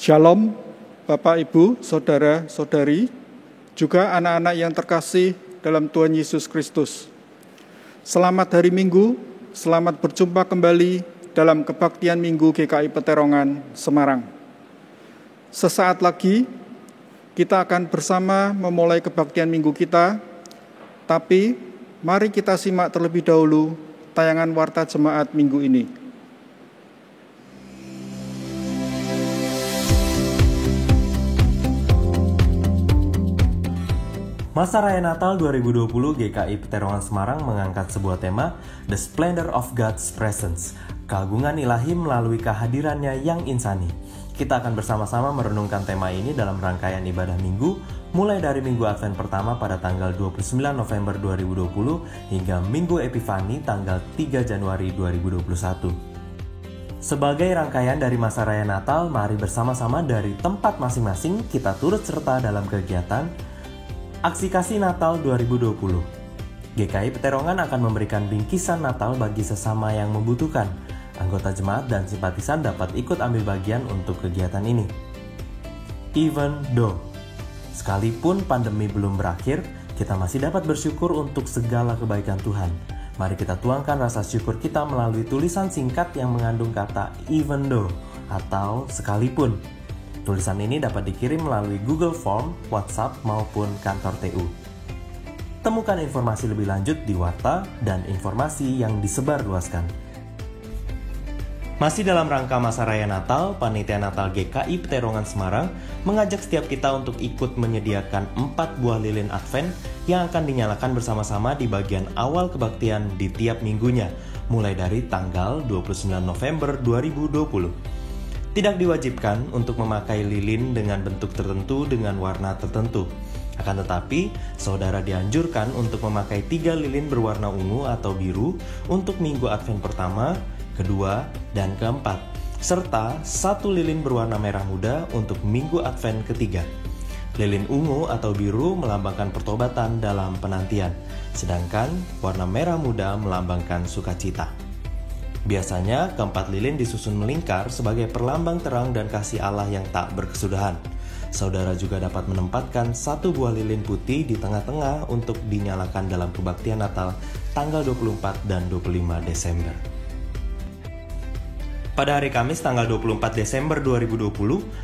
Shalom, Bapak, Ibu, Saudara-saudari, juga anak-anak yang terkasih dalam Tuhan Yesus Kristus. Selamat hari Minggu, selamat berjumpa kembali dalam kebaktian Minggu GKI Peterongan, Semarang. Sesaat lagi, kita akan bersama memulai kebaktian Minggu kita, tapi mari kita simak terlebih dahulu tayangan Warta Jemaat Minggu ini. Masa Raya Natal 2020 GKI Peterongan Semarang mengangkat sebuah tema, The Splendor of God's Presence, keagungan ilahi melalui kehadirannya yang insani. Kita akan bersama-sama merenungkan tema ini dalam rangkaian ibadah minggu, mulai dari Minggu Advent pertama pada tanggal 29 November 2020 hingga Minggu Epifani tanggal 3 Januari 2021. Sebagai rangkaian dari Masa Raya Natal, mari bersama-sama dari tempat masing-masing kita turut serta dalam kegiatan Aksi Kasih Natal 2020. GKI Peterongan akan memberikan bingkisan Natal bagi sesama yang membutuhkan. Anggota jemaat dan simpatisan dapat ikut ambil bagian untuk kegiatan ini. Even though, sekalipun pandemi belum berakhir, kita masih dapat bersyukur untuk segala kebaikan Tuhan. Mari kita tuangkan rasa syukur kita melalui tulisan singkat yang mengandung kata even though atau sekalipun. Tulisan ini dapat dikirim melalui Google Form, WhatsApp, maupun kantor TU. Temukan informasi lebih lanjut di Warta dan informasi yang disebarluaskan. Masih dalam rangka Masa Raya Natal, Panitia Natal GKI Peterongan Semarang mengajak setiap kita untuk ikut menyediakan 4 buah lilin Advent yang akan dinyalakan bersama-sama di bagian awal kebaktian di tiap minggunya, mulai dari tanggal 29 November 2020. Tidak diwajibkan untuk memakai lilin dengan bentuk tertentu dengan warna tertentu. Akan tetapi, saudara dianjurkan untuk memakai 3 lilin berwarna ungu atau biru untuk Minggu Advent pertama, kedua, dan keempat, serta 1 lilin berwarna merah muda untuk Minggu Advent ketiga. Lilin ungu atau biru melambangkan pertobatan dalam penantian, sedangkan warna merah muda melambangkan sukacita. Biasanya, keempat lilin disusun melingkar sebagai perlambang terang dan kasih Allah yang tak berkesudahan. Saudara juga dapat menempatkan 1 buah lilin putih di tengah-tengah untuk dinyalakan dalam kebaktian Natal tanggal 24 dan 25 Desember. Pada hari Kamis tanggal 24 Desember 2020,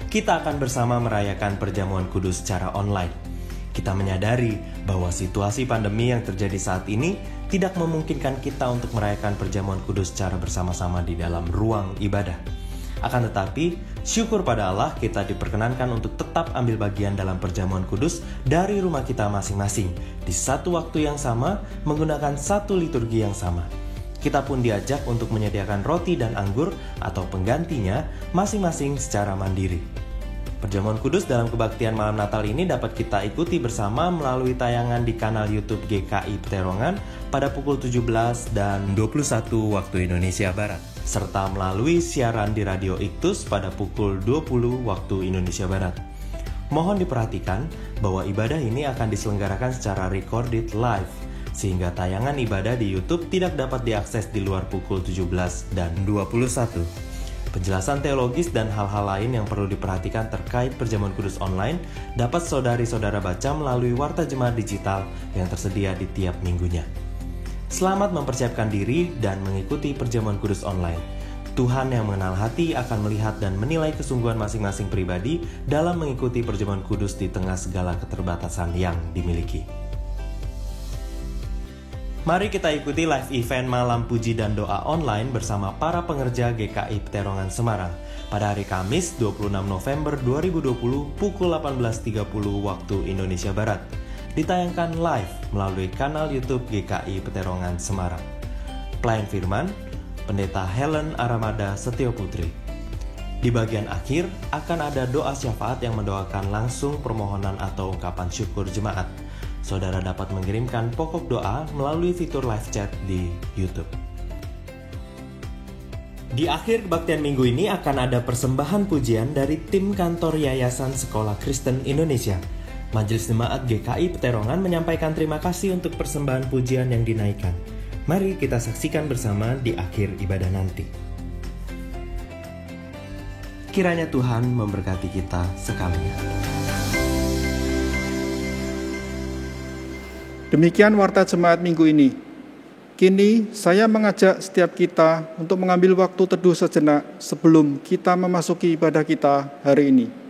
kita akan bersama merayakan perjamuan kudus secara online. Kita menyadari bahwa situasi pandemi yang terjadi saat ini tidak memungkinkan kita untuk merayakan perjamuan kudus secara bersama-sama di dalam ruang ibadah. Akan tetapi, syukur pada Allah kita diperkenankan untuk tetap ambil bagian dalam perjamuan kudus dari rumah kita masing-masing di satu waktu yang sama menggunakan satu liturgi yang sama. Kita pun diajak untuk menyediakan roti dan anggur atau penggantinya masing-masing secara mandiri. Perjamuan kudus dalam kebaktian malam Natal ini dapat kita ikuti bersama melalui tayangan di kanal YouTube GKI Peterongan pada pukul 17 dan 21 waktu Indonesia Barat, serta melalui siaran di Radio Iktus pada pukul 20 waktu Indonesia Barat. Mohon diperhatikan bahwa ibadah ini akan diselenggarakan secara recorded live, sehingga tayangan ibadah di YouTube tidak dapat diakses di luar pukul 17 dan 21. Penjelasan teologis dan hal-hal lain yang perlu diperhatikan terkait perjamuan kudus online dapat saudari-saudara baca melalui Warta Jemaat Digital yang tersedia di tiap minggunya. Selamat mempersiapkan diri dan mengikuti perjamuan kudus online. Tuhan yang mengenal hati akan melihat dan menilai kesungguhan masing-masing pribadi dalam mengikuti perjamuan kudus di tengah segala keterbatasan yang dimiliki. Mari kita ikuti live event Malam Puji dan Doa online bersama para pengerja GKI Peterongan Semarang pada hari Kamis 26 November 2020 pukul 18.30 waktu Indonesia Barat. Ditayangkan live melalui kanal YouTube GKI Peterongan Semarang. Pelayan firman, Pendeta Helen Aramada Setioputri. Di bagian akhir akan ada doa syafaat yang mendoakan langsung permohonan atau ungkapan syukur jemaat. Saudara dapat mengirimkan pokok doa melalui fitur live chat di YouTube. Di akhir kebaktian minggu ini akan ada persembahan pujian dari tim kantor Yayasan Sekolah Kristen Indonesia. Majelis Jemaat GKI Peterongan menyampaikan terima kasih untuk persembahan pujian yang dinaikkan. Mari kita saksikan bersama di akhir ibadah nanti. Kiranya Tuhan memberkati kita sekalian. Demikian warta jemaat minggu ini. Kini saya mengajak setiap kita untuk mengambil waktu teduh sejenak sebelum kita memasuki ibadah kita hari ini.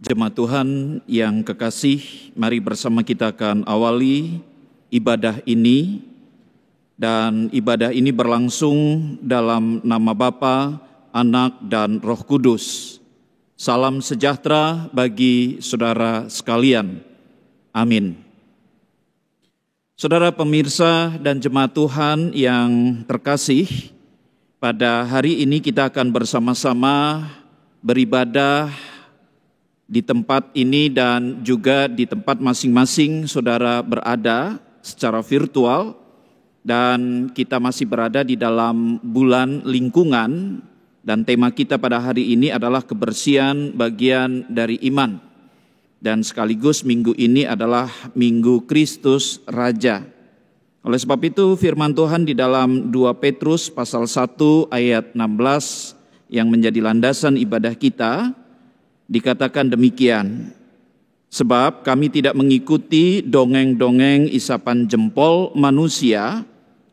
Jemaat Tuhan yang kekasih, mari bersama kita akan awali ibadah ini, dan ibadah ini berlangsung dalam nama Bapa, Anak, dan Roh Kudus. Salam sejahtera bagi saudara sekalian. Amin. Saudara pemirsa dan jemaat Tuhan yang terkasih, pada hari ini kita akan bersama-sama beribadah di tempat ini dan juga di tempat masing-masing saudara berada secara virtual, dan kita masih berada di dalam bulan lingkungan, dan tema kita pada hari ini adalah kebersihan bagian dari iman, dan sekaligus minggu ini adalah Minggu Kristus Raja. Oleh sebab itu firman Tuhan di dalam 2 Petrus pasal 1 ayat 16 yang menjadi landasan ibadah kita dikatakan demikian, sebab kami tidak mengikuti dongeng-dongeng isapan jempol manusia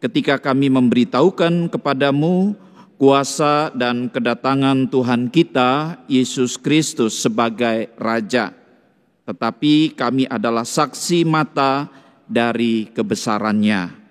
ketika kami memberitahukan kepadamu kuasa dan kedatangan Tuhan kita Yesus Kristus sebagai Raja, tetapi kami adalah saksi mata dari kebesarannya.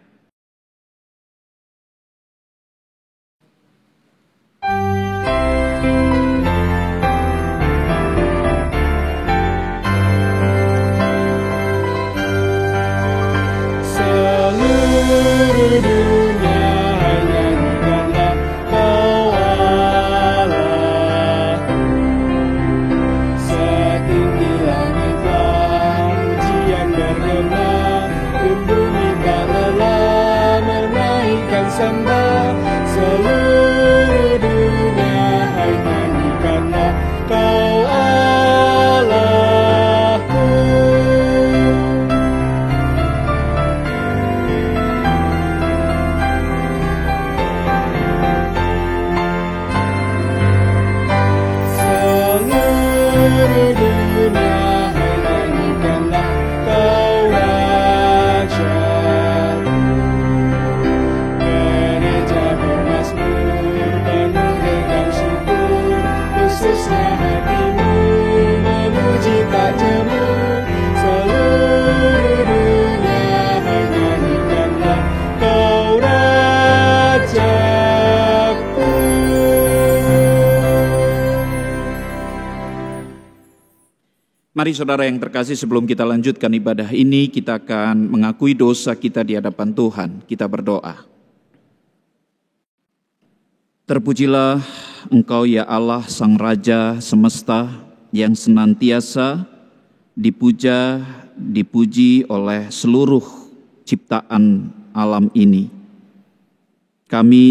Mari saudara yang terkasih, sebelum kita lanjutkan ibadah ini, kita akan mengakui dosa kita di hadapan Tuhan. Kita berdoa. Terpujilah Engkau ya Allah, Sang Raja semesta, yang senantiasa dipuja, dipuji oleh seluruh ciptaan alam ini. Kami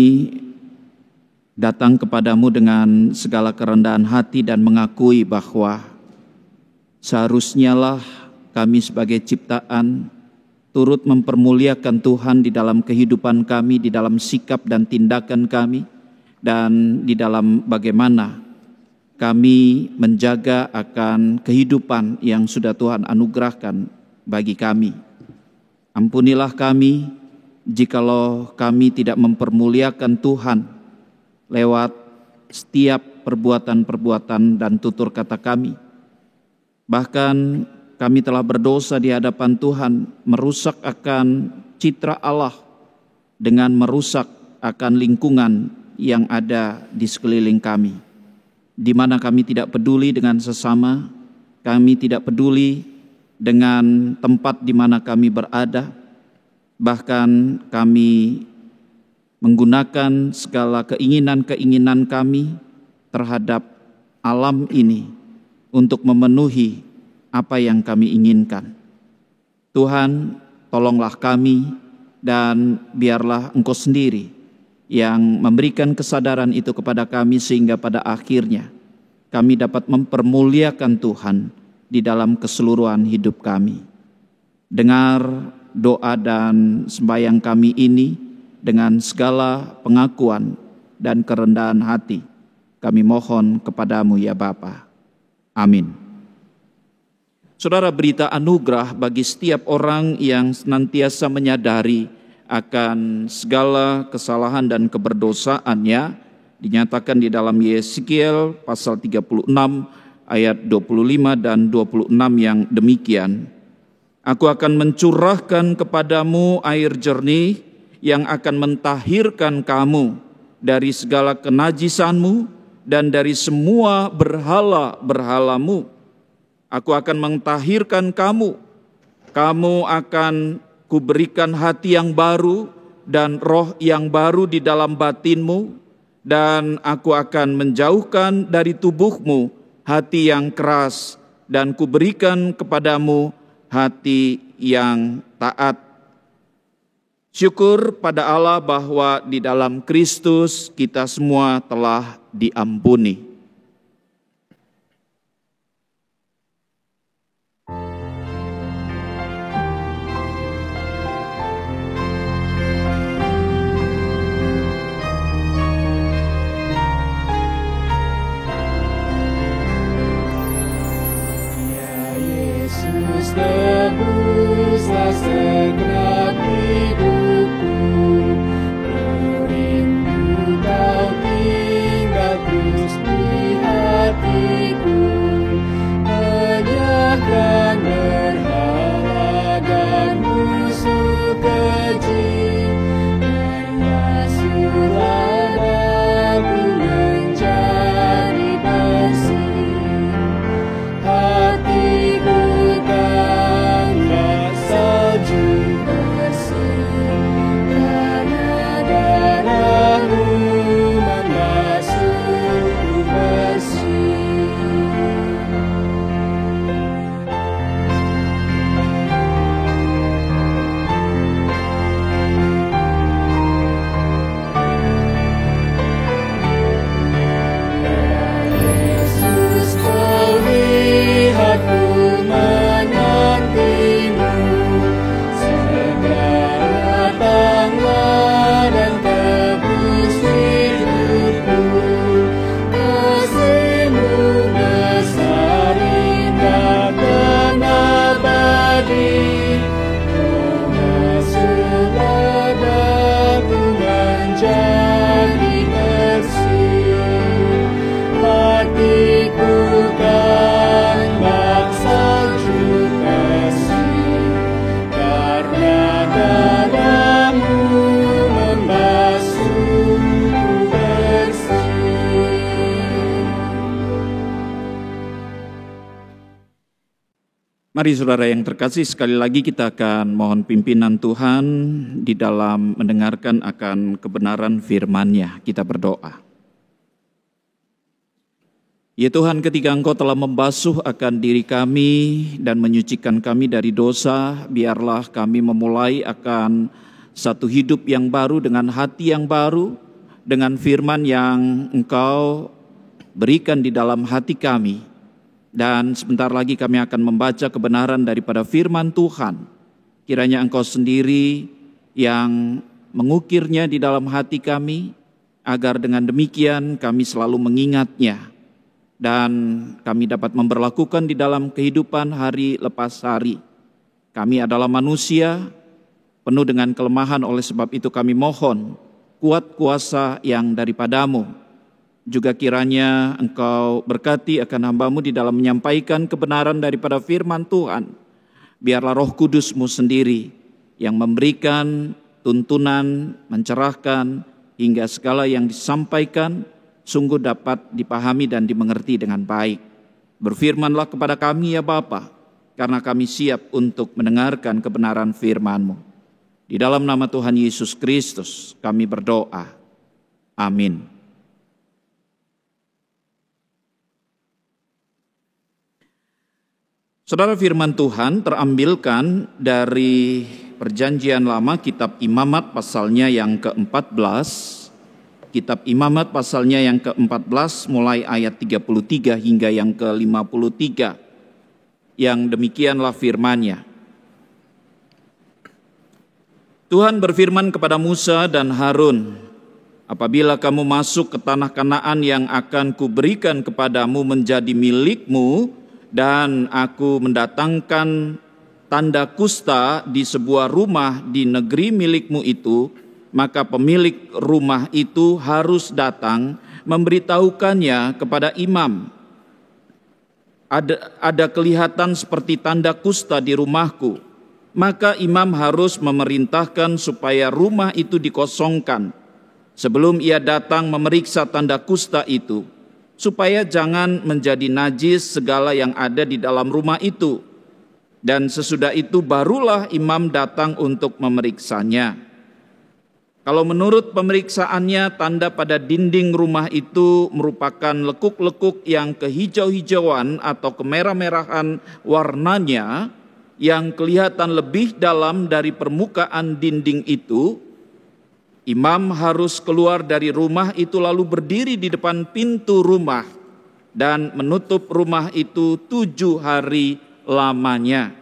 datang kepadamu dengan segala kerendahan hati dan mengakui bahwa seharusnya lah kami sebagai ciptaan turut mempermuliakan Tuhan di dalam kehidupan kami, di dalam sikap dan tindakan kami, dan di dalam bagaimana kami menjaga akan kehidupan yang sudah Tuhan anugerahkan bagi kami. Ampunilah kami jikalau kami tidak mempermuliakan Tuhan lewat setiap perbuatan-perbuatan dan tutur kata kami. Bahkan kami telah berdosa di hadapan Tuhan, merusak akan citra Allah dengan merusak akan lingkungan yang ada di sekeliling kami, di mana kami tidak peduli dengan sesama, kami tidak peduli dengan tempat di mana kami berada, bahkan kami menggunakan segala keinginan-keinginan kami terhadap alam ini untuk memenuhi apa yang kami inginkan. Tuhan, tolonglah kami dan biarlah Engkau sendiri yang memberikan kesadaran itu kepada kami sehingga pada akhirnya kami dapat mempermuliakan Tuhan di dalam keseluruhan hidup kami. Dengar doa dan sembahyang kami ini dengan segala pengakuan dan kerendahan hati. Kami mohon kepadamu ya Bapa. Amin. Saudara, berita anugerah bagi setiap orang yang senantiasa menyadari akan segala kesalahan dan keberdosaannya dinyatakan di dalam Yeskiel pasal 36 ayat 25 dan 26 yang demikian. Aku akan mencurahkan kepadamu air jernih yang akan mentahirkan kamu dari segala kenajisanmu dan dari semua berhala-berhalamu. Aku akan mentahirkan kamu. Kamu akan kuberikan hati yang baru dan roh yang baru di dalam batinmu, dan aku akan menjauhkan dari tubuhmu hati yang keras dan kuberikan kepadamu hati yang taat. Syukur pada Allah bahwa di dalam Kristus kita semua telah diampuni. Tebuslah segenap hidupku, rindu kau tinggal terus di hatiku. Enyahkan berhala dan musuh keji, basuhlah aku menjadi bersih. Hatiku Mari saudara yang terkasih, sekali lagi kita akan mohon pimpinan Tuhan di dalam mendengarkan akan kebenaran firman-Nya. Kita berdoa. Ya Tuhan, ketika Engkau telah membasuh akan diri kami dan menyucikan kami dari dosa, biarlah kami memulai akan satu hidup yang baru dengan hati yang baru, dengan firman yang Engkau berikan di dalam hati kami. Dan sebentar lagi kami akan membaca kebenaran daripada firman Tuhan. Kiranya Engkau sendiri yang mengukirnya di dalam hati kami, agar dengan demikian kami selalu mengingatnya. Dan kami dapat memberlakukan di dalam kehidupan hari lepas hari. Kami adalah manusia, penuh dengan kelemahan, oleh sebab itu kami mohon kuat kuasa yang daripadamu. juga kiranya Engkau berkati akan hamba-Mu di dalam menyampaikan kebenaran daripada firman Tuhan. Biarlah Roh Kudus-Mu sendiri yang memberikan tuntunan, mencerahkan, hingga segala yang disampaikan sungguh dapat dipahami dan dimengerti dengan baik. Berfirmanlah kepada kami ya Bapa, karena kami siap untuk mendengarkan kebenaran firman-Mu. Di dalam nama Tuhan Yesus Kristus kami berdoa. Amin. Saudara, firman Tuhan terambilkan dari Perjanjian Lama, kitab Imamat pasalnya yang ke-14. Kitab Imamat pasalnya yang ke-14 mulai ayat 33 hingga yang ke-53. Yang demikianlah firman-Nya. Tuhan berfirman kepada Musa dan Harun, apabila kamu masuk ke tanah Kanaan yang akan kuberikan kepadamu menjadi milikmu, dan aku mendatangkan tanda kusta di sebuah rumah di negeri milikmu itu, maka pemilik rumah itu harus datang memberitahukannya kepada imam. Ada kelihatan seperti tanda kusta di rumahku, maka imam harus memerintahkan supaya rumah itu dikosongkan sebelum ia datang memeriksa tanda kusta itu, supaya jangan menjadi najis segala yang ada di dalam rumah itu. Dan sesudah itu barulah imam datang untuk memeriksanya. Kalau menurut pemeriksaannya tanda pada dinding rumah itu merupakan lekuk-lekuk yang kehijau-hijauan atau kemerah-merahan warnanya yang kelihatan lebih dalam dari permukaan dinding itu, imam harus keluar dari rumah itu lalu berdiri di depan pintu rumah dan menutup rumah itu 7 hari lamanya.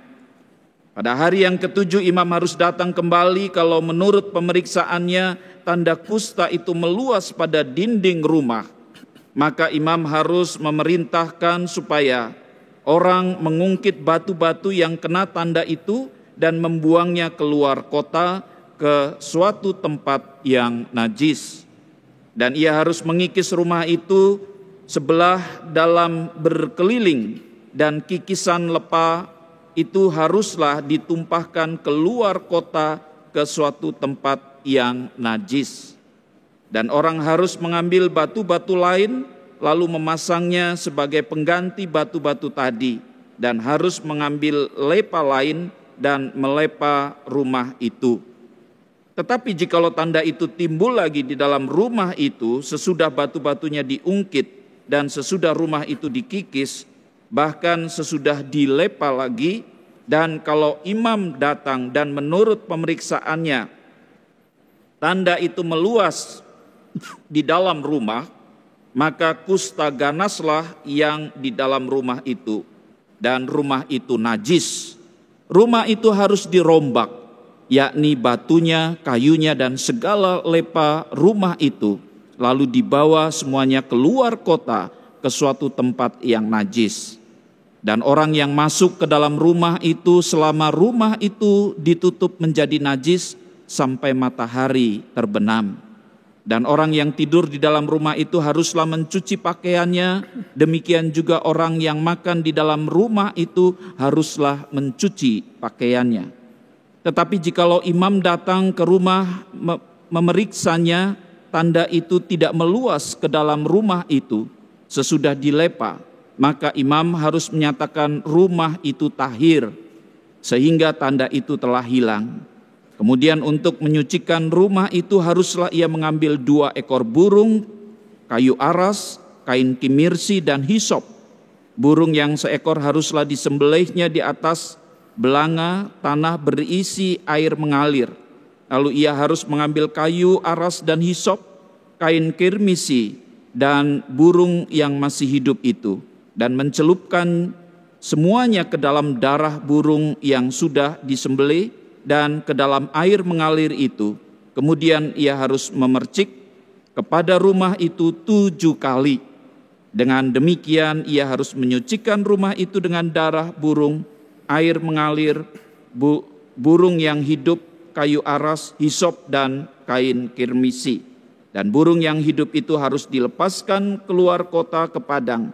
Pada hari yang ke-7 imam harus datang kembali kalau menurut pemeriksaannya tanda kusta itu meluas pada dinding rumah. Maka imam harus memerintahkan supaya orang mengungkit batu-batu yang kena tanda itu dan membuangnya keluar kota ke suatu tempat yang najis. Dan ia harus mengikis rumah itu sebelah dalam berkeliling, dan kikisan lepa itu haruslah ditumpahkan keluar kota ke suatu tempat yang najis. Dan orang harus mengambil batu-batu lain lalu memasangnya sebagai pengganti batu-batu tadi, dan harus mengambil lepa lain dan melepa rumah itu. Tetapi jikalau tanda itu timbul lagi di dalam rumah itu sesudah batu-batunya diungkit dan sesudah rumah itu dikikis, bahkan sesudah dilepa lagi, dan kalau imam datang dan menurut pemeriksaannya tanda itu meluas di dalam rumah, maka kusta ganaslah yang di dalam rumah itu, dan rumah itu najis. Rumah itu harus dirombak, yakni batunya, kayunya, dan segala lepa rumah itu, lalu dibawa semuanya keluar kota ke suatu tempat yang najis. Dan orang yang masuk ke dalam rumah itu selama rumah itu ditutup menjadi najis sampai matahari terbenam. Dan orang yang tidur di dalam rumah itu haruslah mencuci pakaiannya, demikian juga orang yang makan di dalam rumah itu haruslah mencuci pakaiannya. Tetapi jikalau imam datang ke rumah memeriksanya, tanda itu tidak meluas ke dalam rumah itu sesudah dilepa, maka imam harus menyatakan rumah itu tahir, sehingga tanda itu telah hilang. Kemudian untuk menyucikan rumah itu haruslah ia mengambil 2 ekor burung, kayu aras, kain kimirsi, dan hisop. Burung yang seekor haruslah disembelihnya di atas belanga tanah berisi air mengalir. Lalu ia harus mengambil kayu aras dan hisop, kain kirmisi, dan burung yang masih hidup itu, dan mencelupkan semuanya ke dalam darah burung yang sudah disembelih dan ke dalam air mengalir itu. Kemudian ia harus memercik kepada rumah itu 7 kali. Dengan demikian ia harus menyucikan rumah itu dengan darah burung, air mengalir, burung yang hidup, kayu aras, hisop, dan kain kirmisi. Dan burung yang hidup itu harus dilepaskan keluar kota ke padang.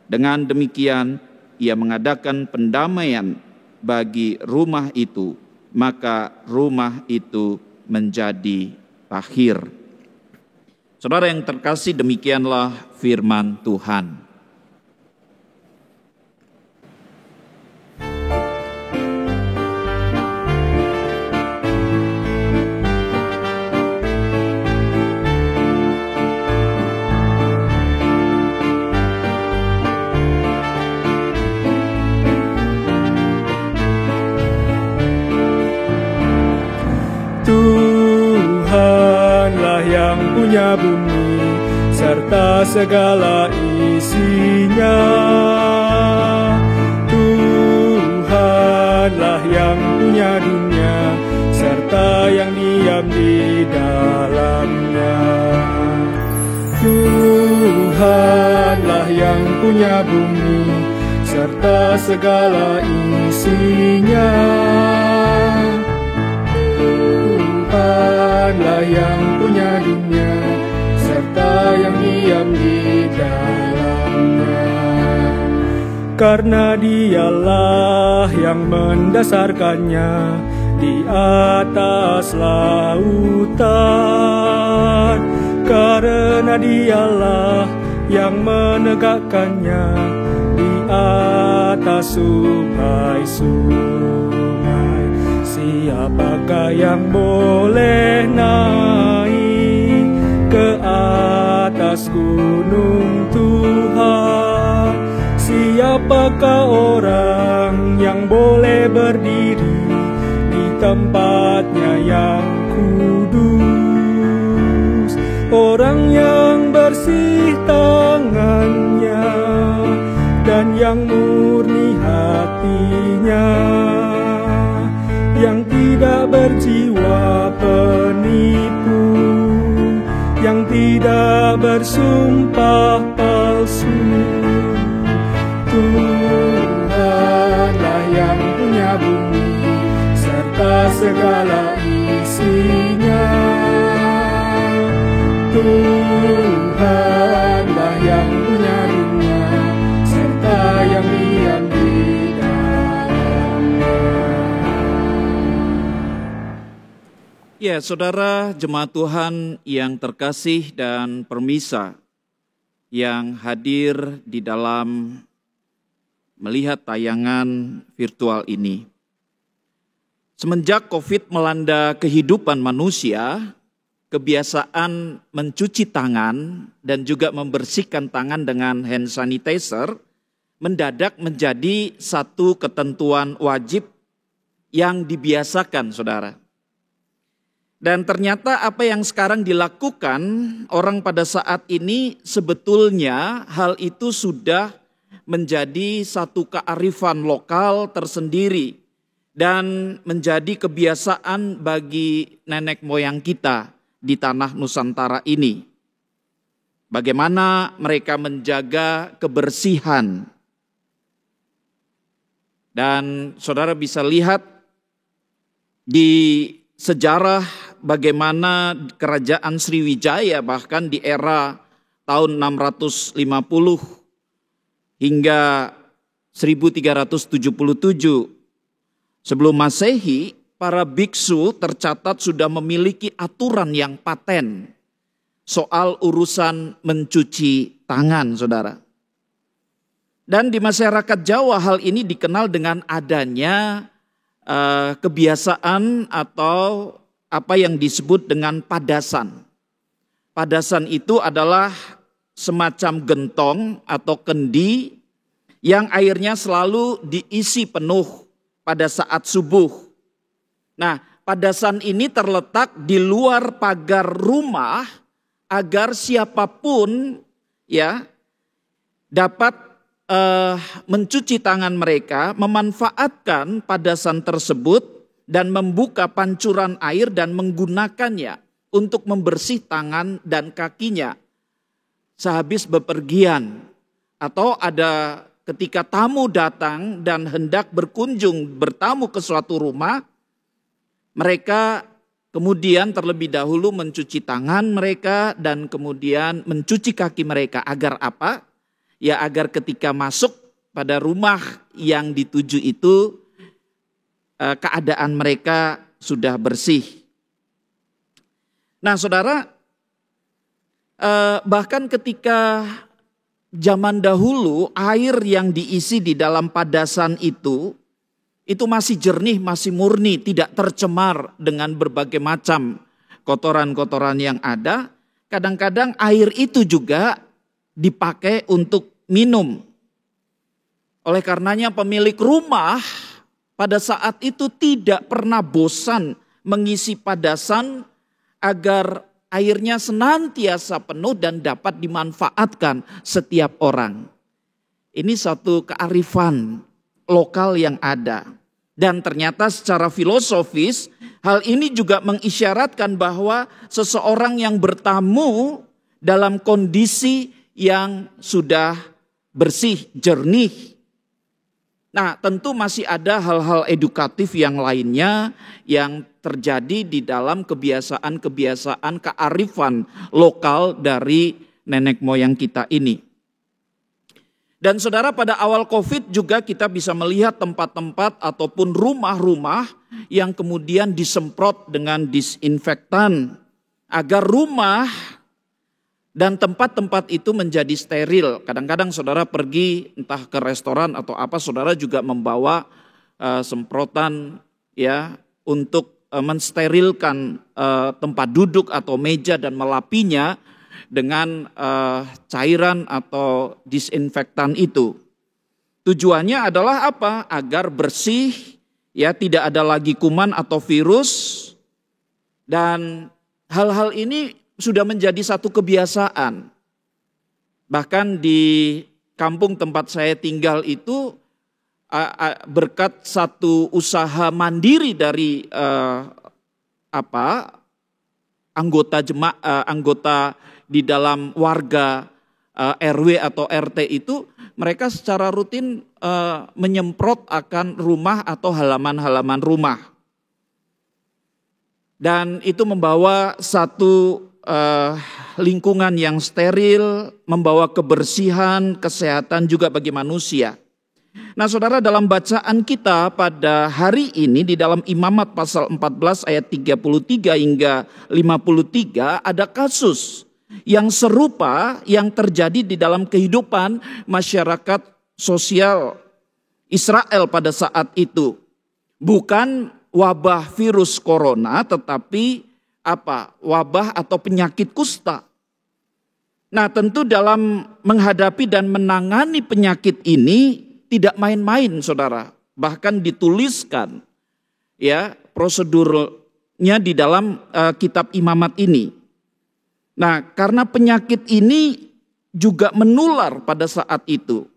Dengan demikian ia mengadakan pendamaian bagi rumah itu, maka rumah itu menjadi tahir. Saudara yang terkasih, demikianlah firman Tuhan. Tuhanlah yang punya bumi serta segala isinya. Tuhanlah yang punya dunia serta yang diam di dalamnya. Tuhanlah yang punya bumi serta segala isinya. Tuhanlah yang punya dunia serta yang diam di dalamnya. Karena dialah yang mendasarkannya di atas lautan. Karena dialah yang menegakkannya di atas sungai-sungai. Siapakah yang boleh naik ke atas gunung Tuhan? Siapakah orang yang boleh berdiri di tempatnya yang kudus? Orang yang bersih tangannya dan yang murni hatinya, yang tidak berjiwa penipu, yang tidak bersumpah palsu. Tuhanlah yang punya bumi serta segala isinya. Tuhanlah yang punya dunia serta yang diam di dalamnya. Ya, saudara jemaat Tuhan yang terkasih dan permisa yang hadir di dalam melihat tayangan virtual ini. Semenjak COVID melanda kehidupan manusia, kebiasaan mencuci tangan dan juga membersihkan tangan dengan hand sanitizer mendadak menjadi satu ketentuan wajib yang dibiasakan, saudara. Dan ternyata apa yang sekarang dilakukan orang pada saat ini sebetulnya hal itu sudah menjadi satu kearifan lokal tersendiri dan menjadi kebiasaan bagi nenek moyang kita di tanah Nusantara ini. Bagaimana mereka menjaga kebersihan. Dan saudara bisa lihat di sejarah bagaimana kerajaan Sriwijaya bahkan di era tahun 650 hingga 1377 sebelum Masehi, para biksu tercatat sudah memiliki aturan yang paten soal urusan mencuci tangan, saudara. Dan di masyarakat Jawa hal ini dikenal dengan adanya kebiasaan atau apa yang disebut dengan padasan. Padasan itu adalah semacam gentong atau kendi yang airnya selalu diisi penuh pada saat subuh. Nah, padasan ini terletak di luar pagar rumah agar siapapun ya dapat mencuci tangan mereka, memanfaatkan padasan tersebut dan membuka pancuran air dan menggunakannya untuk membersih tangan dan kakinya sehabis bepergian, atau ada ketika tamu datang dan hendak berkunjung bertamu ke suatu rumah, mereka kemudian terlebih dahulu mencuci tangan mereka dan kemudian mencuci kaki mereka. Agar apa? Ya agar ketika masuk pada rumah yang dituju itu keadaan mereka sudah bersih. Nah saudara, bahkan ketika zaman dahulu air yang diisi di dalam padasan itu masih jernih, masih murni, tidak tercemar dengan berbagai macam kotoran-kotoran yang ada. Kadang-kadang air itu juga dipakai untuk minum. Oleh karenanya pemilik rumah pada saat itu tidak pernah bosan mengisi padasan agar airnya senantiasa penuh dan dapat dimanfaatkan setiap orang. Ini satu kearifan lokal yang ada. Dan ternyata secara filosofis hal ini juga mengisyaratkan bahwa seseorang yang bertamu dalam kondisi yang sudah bersih, jernih. Nah, tentu masih ada hal-hal edukatif yang lainnya yang terjadi di dalam kebiasaan-kebiasaan kearifan lokal dari nenek moyang kita ini. Dan saudara, pada awal COVID juga kita bisa melihat tempat-tempat ataupun rumah-rumah yang kemudian disemprot dengan disinfektan agar rumah dan tempat-tempat itu menjadi steril. Kadang-kadang saudara pergi entah ke restoran atau apa, saudara juga membawa semprotan ya untuk mensterilkan tempat duduk atau meja dan melapinya dengan cairan atau disinfektan itu. Tujuannya adalah apa? Agar bersih, ya tidak ada lagi kuman atau virus, dan hal-hal ini sudah menjadi satu kebiasaan. Bahkan di kampung tempat saya tinggal itu berkat satu usaha mandiri dari anggota di dalam warga RW atau RT itu, mereka secara rutin menyemprot akan rumah atau halaman-halaman rumah. Dan itu membawa satu lingkungan yang steril, membawa kebersihan, kesehatan juga bagi manusia. Nah saudara, dalam bacaan kita pada hari ini di dalam Imamat pasal 14 ayat 33 hingga 53 ada kasus yang serupa yang terjadi di dalam kehidupan masyarakat sosial Israel pada saat itu. Bukan wabah virus corona, tetapi wabah atau penyakit kusta. Nah, tentu dalam menghadapi dan menangani penyakit ini tidak main-main, saudara. Bahkan dituliskan ya prosedurnya di dalam kitab Imamat ini. Nah, karena penyakit ini juga menular pada saat itu.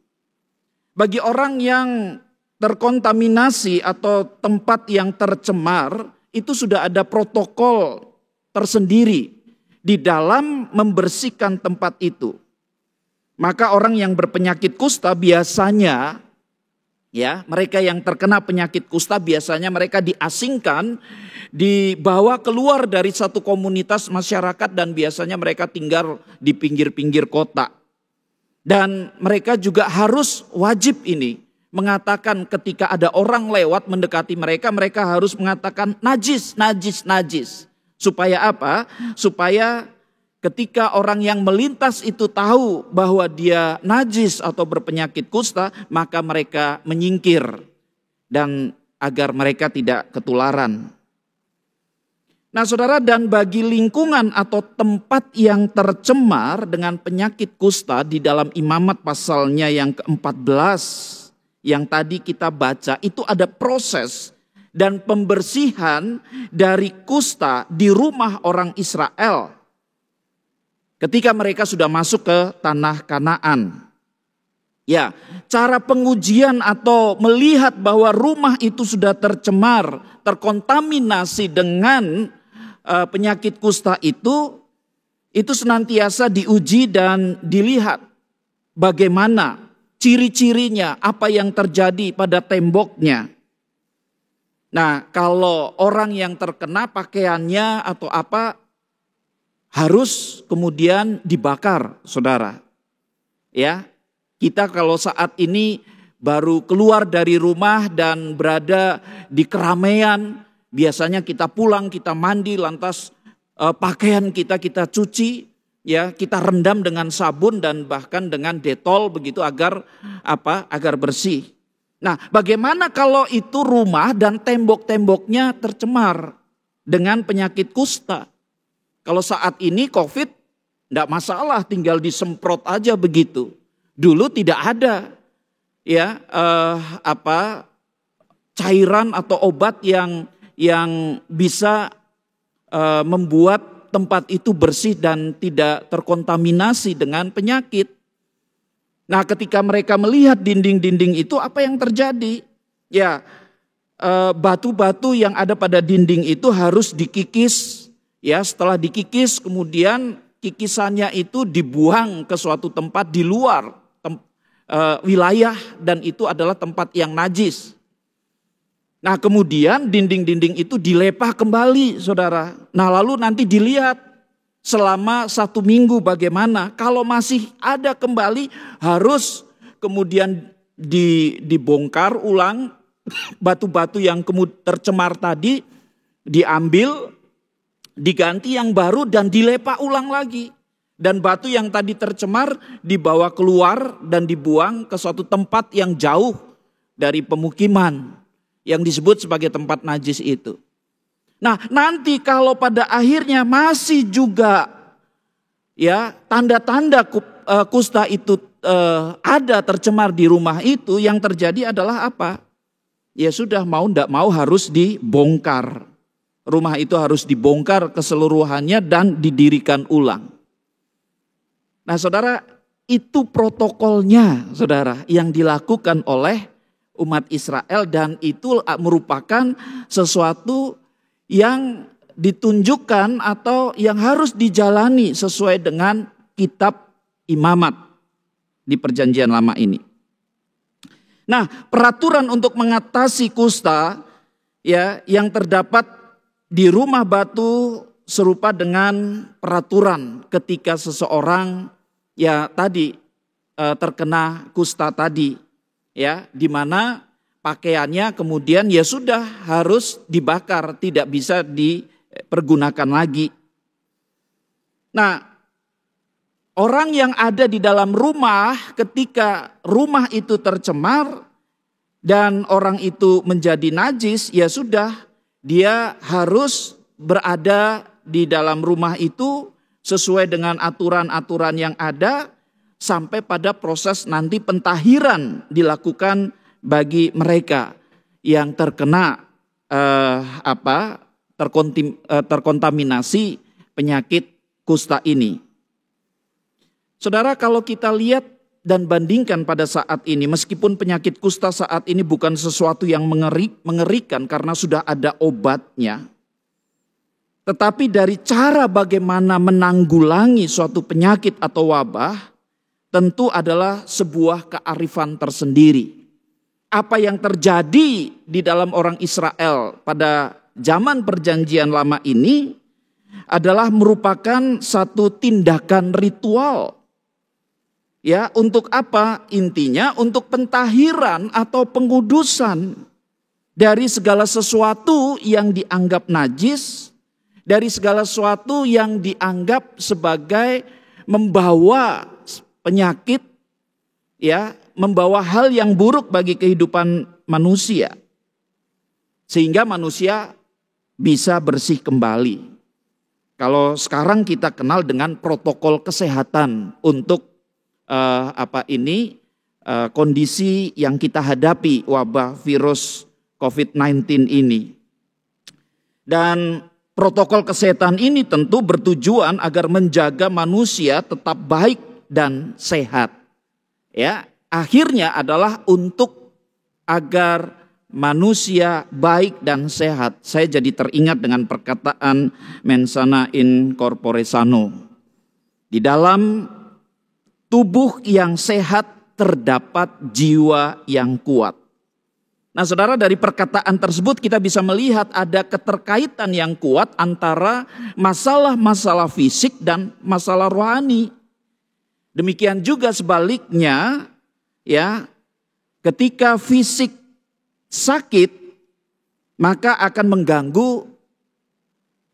Bagi orang yang terkontaminasi atau tempat yang tercemar, itu sudah ada protokol tersendiri di dalam membersihkan tempat itu. Maka orang yang berpenyakit kusta biasanya, ya mereka yang terkena penyakit kusta biasanya mereka diasingkan, dibawa keluar dari satu komunitas masyarakat dan biasanya mereka tinggal di pinggir-pinggir kota. Dan mereka juga harus wajib ini mengatakan ketika ada orang lewat mendekati mereka, mereka harus mengatakan najis, najis, najis. Supaya apa? Supaya ketika orang yang melintas itu tahu bahwa dia najis atau berpenyakit kusta, maka mereka menyingkir dan agar mereka tidak ketularan. Nah saudara, dan bagi lingkungan atau tempat yang tercemar dengan penyakit kusta di dalam Imamat pasalnya yang ke-14 yang tadi kita baca, itu ada proses dan pembersihan dari kusta di rumah orang Israel ketika mereka sudah masuk ke tanah Kanaan. Ya, cara pengujian atau melihat bahwa rumah itu sudah tercemar, terkontaminasi dengan penyakit kusta itu senantiasa diuji dan dilihat bagaimana ciri-cirinya, apa yang terjadi pada temboknya. Nah, kalau orang yang terkena pakaiannya atau apa harus kemudian dibakar, saudara. Ya, kita kalau saat ini baru keluar dari rumah dan berada di keramaian, biasanya kita pulang, kita mandi, lantas pakaian kita cuci, ya, kita rendam dengan sabun dan bahkan dengan detol begitu agar bersih. Nah, bagaimana kalau itu rumah dan tembok-temboknya tercemar dengan penyakit kusta? Kalau saat ini COVID, tidak masalah, tinggal disemprot aja begitu. Dulu tidak ada, ya, cairan atau obat yang bisa membuat tempat itu bersih dan tidak terkontaminasi dengan penyakit. Nah, ketika mereka melihat dinding-dinding itu, apa yang terjadi? Ya, batu-batu yang ada pada dinding itu harus dikikis. Ya, setelah dikikis, kemudian kikisannya itu dibuang ke suatu tempat di luar wilayah, dan itu adalah tempat yang najis. Nah, kemudian dinding-dinding itu dilepah kembali, saudara. Nah, lalu nanti dilihat selama 1 minggu bagaimana. Kalau masih ada kembali, harus kemudian dibongkar ulang batu-batu yang tercemar tadi, diambil, diganti yang baru dan dilepah ulang lagi. Dan batu yang tadi tercemar dibawa keluar dan dibuang ke suatu tempat yang jauh dari pemukiman yang disebut sebagai tempat najis itu. Nah, nanti kalau pada akhirnya masih juga, ya, tanda-tanda kusta itu ada tercemar di rumah itu, yang terjadi adalah apa? Ya sudah, mau tidak mau harus dibongkar. Rumah itu harus dibongkar keseluruhannya dan didirikan ulang. Nah, saudara, itu protokolnya, saudara, yang dilakukan oleh umat Israel, dan itu merupakan sesuatu yang ditunjukkan atau yang harus dijalani sesuai dengan kitab imamat di perjanjian lama ini. Nah, peraturan untuk mengatasi kusta, ya, yang terdapat di rumah batu serupa dengan peraturan ketika seseorang, ya, tadi terkena kusta tadi, ya, di mana pakaiannya kemudian ya sudah harus dibakar, tidak bisa dipergunakan lagi. Nah, orang yang ada di dalam rumah ketika rumah itu tercemar dan orang itu menjadi najis, ya sudah, dia harus berada di dalam rumah itu sesuai dengan aturan-aturan yang ada sampai pada proses nanti pentahiran dilakukan bagi mereka yang terkena terkontaminasi penyakit kusta ini. Saudara, kalau kita lihat dan bandingkan pada saat ini, meskipun penyakit kusta saat ini bukan sesuatu yang mengerikan karena sudah ada obatnya, tetapi dari cara bagaimana menanggulangi suatu penyakit atau wabah tentu adalah sebuah kearifan tersendiri. Apa yang terjadi di dalam orang Israel pada zaman perjanjian lama ini adalah merupakan satu tindakan ritual. Ya, untuk apa? Intinya untuk pentahiran atau pengudusan dari segala sesuatu yang dianggap najis, dari segala sesuatu yang dianggap sebagai membawa penyakit, ya, membawa hal yang buruk bagi kehidupan manusia. Sehingga manusia bisa bersih kembali. Kalau sekarang kita kenal dengan protokol kesehatan untuk kondisi yang kita hadapi, wabah virus COVID-19 ini. Dan protokol kesehatan ini tentu bertujuan agar menjaga manusia tetap baik dan sehat. Ya, akhirnya adalah untuk agar manusia baik dan sehat. Saya jadi teringat dengan perkataan mens sana in corpore sano. Di dalam tubuh yang sehat terdapat jiwa yang kuat. Nah saudara, dari perkataan tersebut kita bisa melihat ada keterkaitan yang kuat antara masalah-masalah fisik dan masalah rohani. Demikian juga sebaliknya, ya, ketika fisik sakit maka akan mengganggu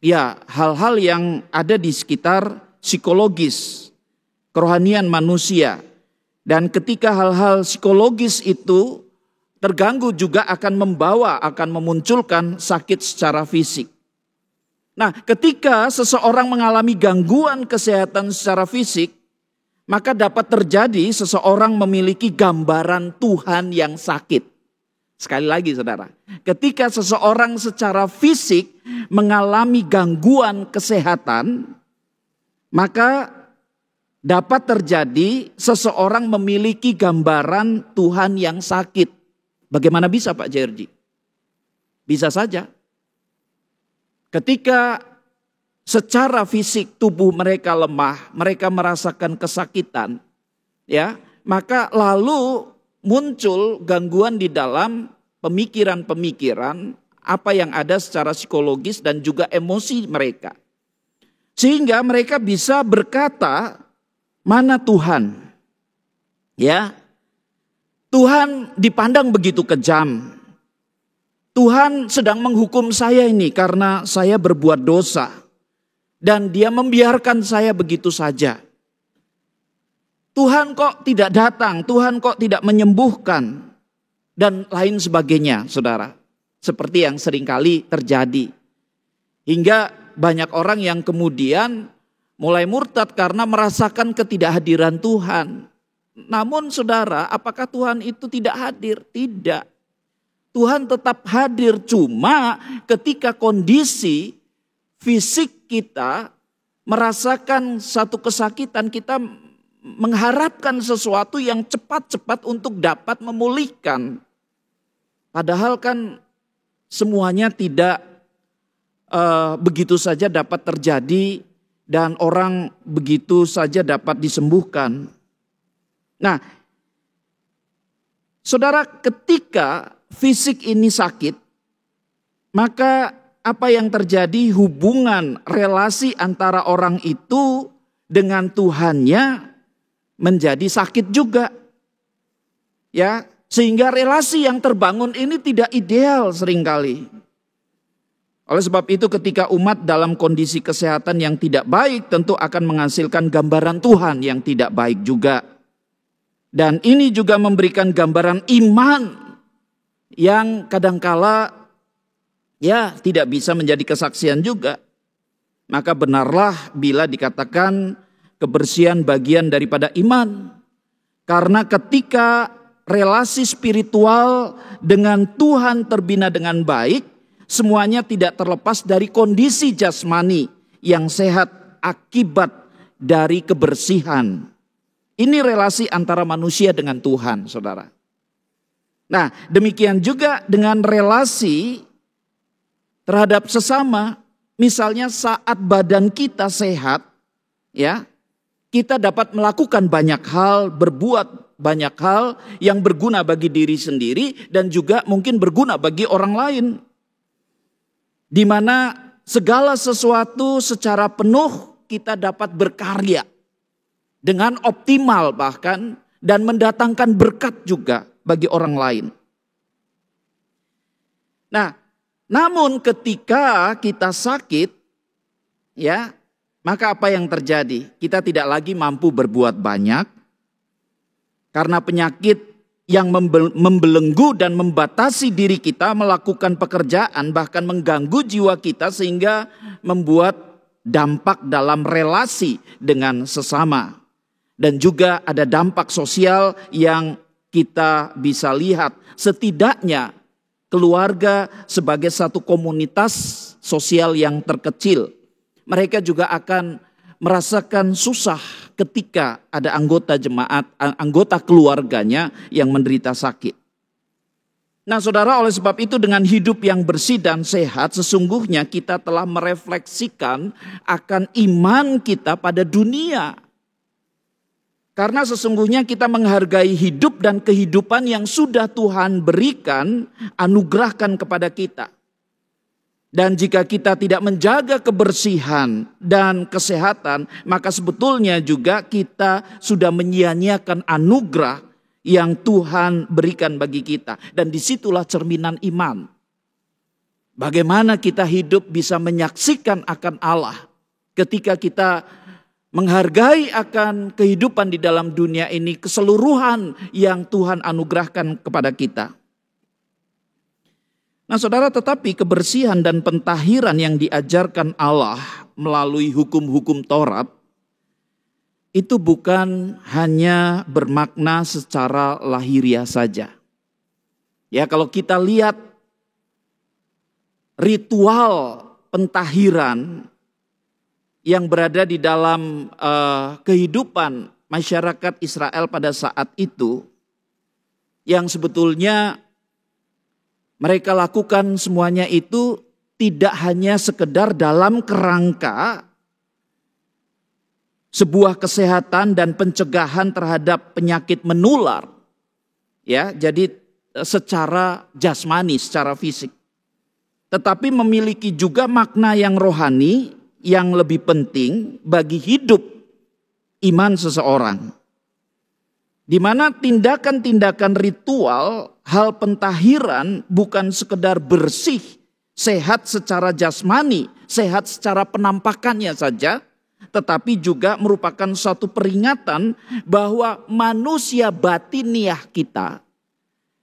ya hal-hal yang ada di sekitar psikologis, kerohanian manusia. Dan ketika hal-hal psikologis itu terganggu juga akan memunculkan sakit secara fisik. Nah, ketika seseorang mengalami gangguan kesehatan secara fisik, maka dapat terjadi seseorang memiliki gambaran Tuhan yang sakit. Sekali lagi saudara, ketika seseorang secara fisik mengalami gangguan kesehatan, maka dapat terjadi seseorang memiliki gambaran Tuhan yang sakit. Bagaimana bisa Pak Jerji? Bisa saja. Ketika secara fisik tubuh mereka lemah, mereka merasakan kesakitan, ya, maka lalu muncul gangguan di dalam pemikiran-pemikiran apa yang ada secara psikologis dan juga emosi mereka. Sehingga mereka bisa berkata, mana Tuhan? Ya, Tuhan dipandang begitu kejam. Tuhan sedang menghukum saya ini karena saya berbuat dosa. Dan dia membiarkan saya begitu saja. Tuhan kok tidak datang, Tuhan kok tidak menyembuhkan. Dan lain sebagainya, saudara. Seperti yang seringkali terjadi. Hingga banyak orang yang kemudian mulai murtad karena merasakan ketidakhadiran Tuhan. Namun saudara, apakah Tuhan itu tidak hadir? Tidak. Tuhan tetap hadir, cuma ketika kondisi fisik kita merasakan satu kesakitan, kita mengharapkan sesuatu yang cepat-cepat untuk dapat memulihkan. Padahal kan semuanya tidak begitu saja dapat terjadi dan orang begitu saja dapat disembuhkan. Nah, saudara, ketika fisik ini sakit, maka apa yang terjadi, hubungan relasi antara orang itu dengan Tuhannya menjadi sakit juga. Ya, sehingga relasi yang terbangun ini tidak ideal seringkali. Oleh sebab itu ketika umat dalam kondisi kesehatan yang tidak baik, tentu akan menghasilkan gambaran Tuhan yang tidak baik juga. Dan ini juga memberikan gambaran iman yang kadangkala ya tidak bisa menjadi kesaksian juga. Maka benarlah bila dikatakan kebersihan bagian daripada iman. Karena ketika relasi spiritual dengan Tuhan terbina dengan baik, semuanya tidak terlepas dari kondisi jasmani yang sehat akibat dari kebersihan. Ini relasi antara manusia dengan Tuhan, saudara. Nah, demikian juga dengan relasi terhadap sesama. Misalnya saat badan kita sehat, ya, kita dapat melakukan banyak hal, berbuat banyak hal yang berguna bagi diri sendiri dan juga mungkin berguna bagi orang lain. Di mana segala sesuatu secara penuh kita dapat berkarya dengan optimal bahkan dan mendatangkan berkat juga bagi orang lain. Nah, namun ketika kita sakit, ya, maka apa yang terjadi? Kita tidak lagi mampu berbuat banyak karena penyakit yang membelenggu dan membatasi diri kita melakukan pekerjaan, bahkan mengganggu jiwa kita sehingga membuat dampak dalam relasi dengan sesama. Dan juga ada dampak sosial yang kita bisa lihat. Setidaknya keluarga sebagai satu komunitas sosial yang terkecil, mereka juga akan merasakan susah ketika ada anggota jemaat, anggota keluarganya yang menderita sakit. Nah saudara, oleh sebab itu dengan hidup yang bersih dan sehat, sesungguhnya kita telah merefleksikan akan iman kita pada dunia. Karena sesungguhnya kita menghargai hidup dan kehidupan yang sudah Tuhan berikan, anugerahkan kepada kita. Dan jika kita tidak menjaga kebersihan dan kesehatan, maka sebetulnya juga kita sudah menyia-nyiakan anugerah yang Tuhan berikan bagi kita. Dan disitulah cerminan iman. Bagaimana kita hidup bisa menyaksikan akan Allah ketika kita menghargai akan kehidupan di dalam dunia ini, keseluruhan yang Tuhan anugerahkan kepada kita. Nah saudara, tetapi kebersihan dan pentahiran yang diajarkan Allah melalui hukum-hukum Taurat itu bukan hanya bermakna secara lahiriah saja. Ya, kalau kita lihat ritual pentahiran yang berada di dalam kehidupan masyarakat Israel pada saat itu, yang sebetulnya mereka lakukan semuanya itu tidak hanya sekedar dalam kerangka sebuah kesehatan dan pencegahan terhadap penyakit menular. Ya, jadi secara jasmani, secara fisik. Tetapi memiliki juga makna yang rohani yang lebih penting bagi hidup iman seseorang. Di mana tindakan-tindakan ritual, hal pentahiran bukan sekedar bersih, sehat secara jasmani, sehat secara penampakannya saja, tetapi juga merupakan suatu peringatan bahwa manusia batiniah kita,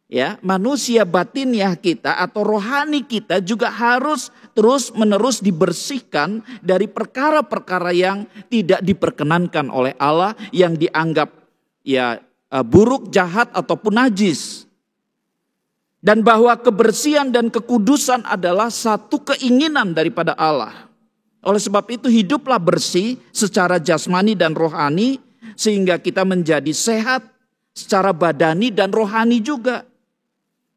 ya, manusia batiniah kita atau rohani kita juga harus terus-menerus dibersihkan dari perkara-perkara yang tidak diperkenankan oleh Allah, yang dianggap ya buruk, jahat ataupun najis. Dan bahwa kebersihan dan kekudusan adalah satu keinginan daripada Allah. Oleh sebab itu hiduplah bersih secara jasmani dan rohani sehingga kita menjadi sehat secara badani dan rohani juga.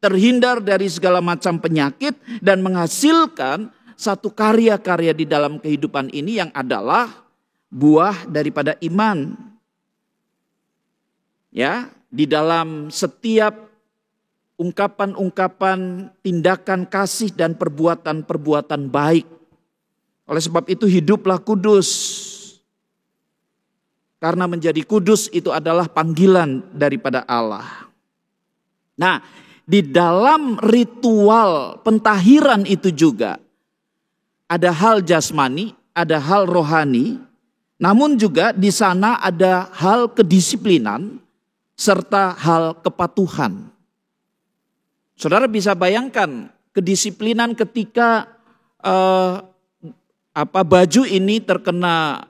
Terhindar dari segala macam penyakit dan menghasilkan satu karya-karya di dalam kehidupan ini yang adalah buah daripada iman. Ya, di dalam setiap ungkapan-ungkapan, tindakan kasih dan perbuatan-perbuatan baik. Oleh sebab itu hiduplah kudus. Karena menjadi kudus itu adalah panggilan daripada Allah. Nah, di dalam ritual pentahiran itu juga ada hal jasmani, ada hal rohani, namun juga di sana ada hal kedisiplinan serta hal kepatuhan. Saudara bisa bayangkan kedisiplinan ketika baju ini terkena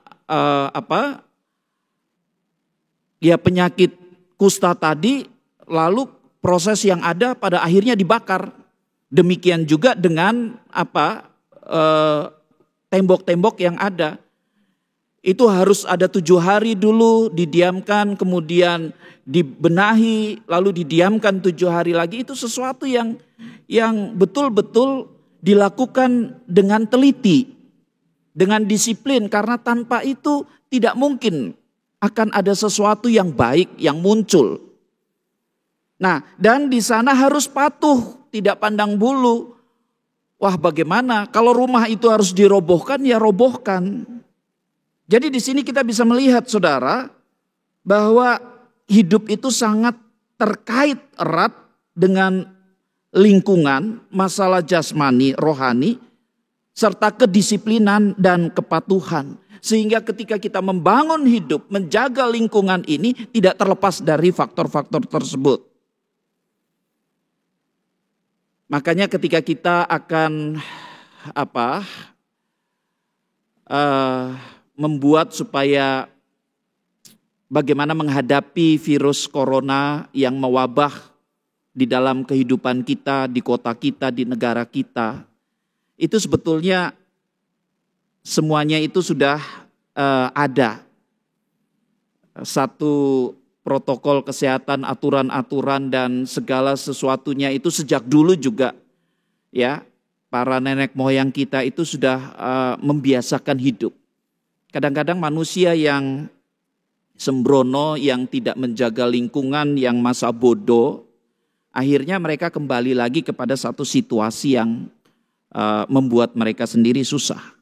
penyakit kusta tadi, lalu proses yang ada pada akhirnya dibakar. Demikian juga dengan tembok-tembok yang ada. Itu harus ada 7 hari dulu didiamkan, kemudian dibenahi, lalu didiamkan 7 hari lagi. Itu sesuatu yang betul-betul dilakukan dengan teliti, dengan disiplin, karena tanpa itu tidak mungkin akan ada sesuatu yang baik yang muncul. Nah, dan di sana harus patuh, tidak pandang bulu. Wah, bagaimana kalau rumah itu harus dirobohkan, ya robohkan. Jadi di sini kita bisa melihat saudara bahwa hidup itu sangat terkait erat dengan lingkungan, masalah jasmani, rohani, serta kedisiplinan dan kepatuhan. Sehingga ketika kita membangun hidup, menjaga lingkungan ini tidak terlepas dari faktor-faktor tersebut. Makanya ketika kita akan membuat supaya bagaimana menghadapi virus corona yang mewabah di dalam kehidupan kita, di kota kita, di negara kita. Itu sebetulnya semuanya itu sudah ada. Satu protokol kesehatan, aturan-aturan dan segala sesuatunya itu sejak dulu juga. Ya, para nenek moyang kita itu sudah membiasakan hidup. Kadang-kadang manusia yang sembrono, yang tidak menjaga lingkungan, yang masa bodoh, akhirnya mereka kembali lagi kepada satu situasi yang membuat mereka sendiri susah.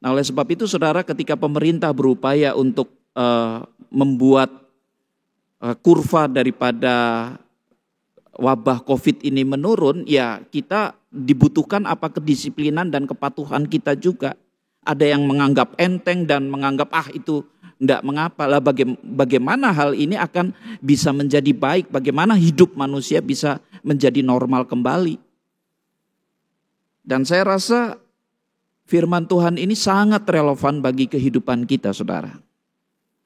Nah, oleh sebab itu saudara, ketika pemerintah berupaya untuk membuat kurva daripada wabah COVID ini menurun, ya kita dibutuhkan kedisiplinan dan kepatuhan kita juga. Ada yang menganggap enteng dan menganggap itu enggak mengapa lah. Bagaimana hal ini akan bisa menjadi baik, bagaimana hidup manusia bisa menjadi normal kembali. Dan saya rasa firman Tuhan ini sangat relevan bagi kehidupan kita, saudara.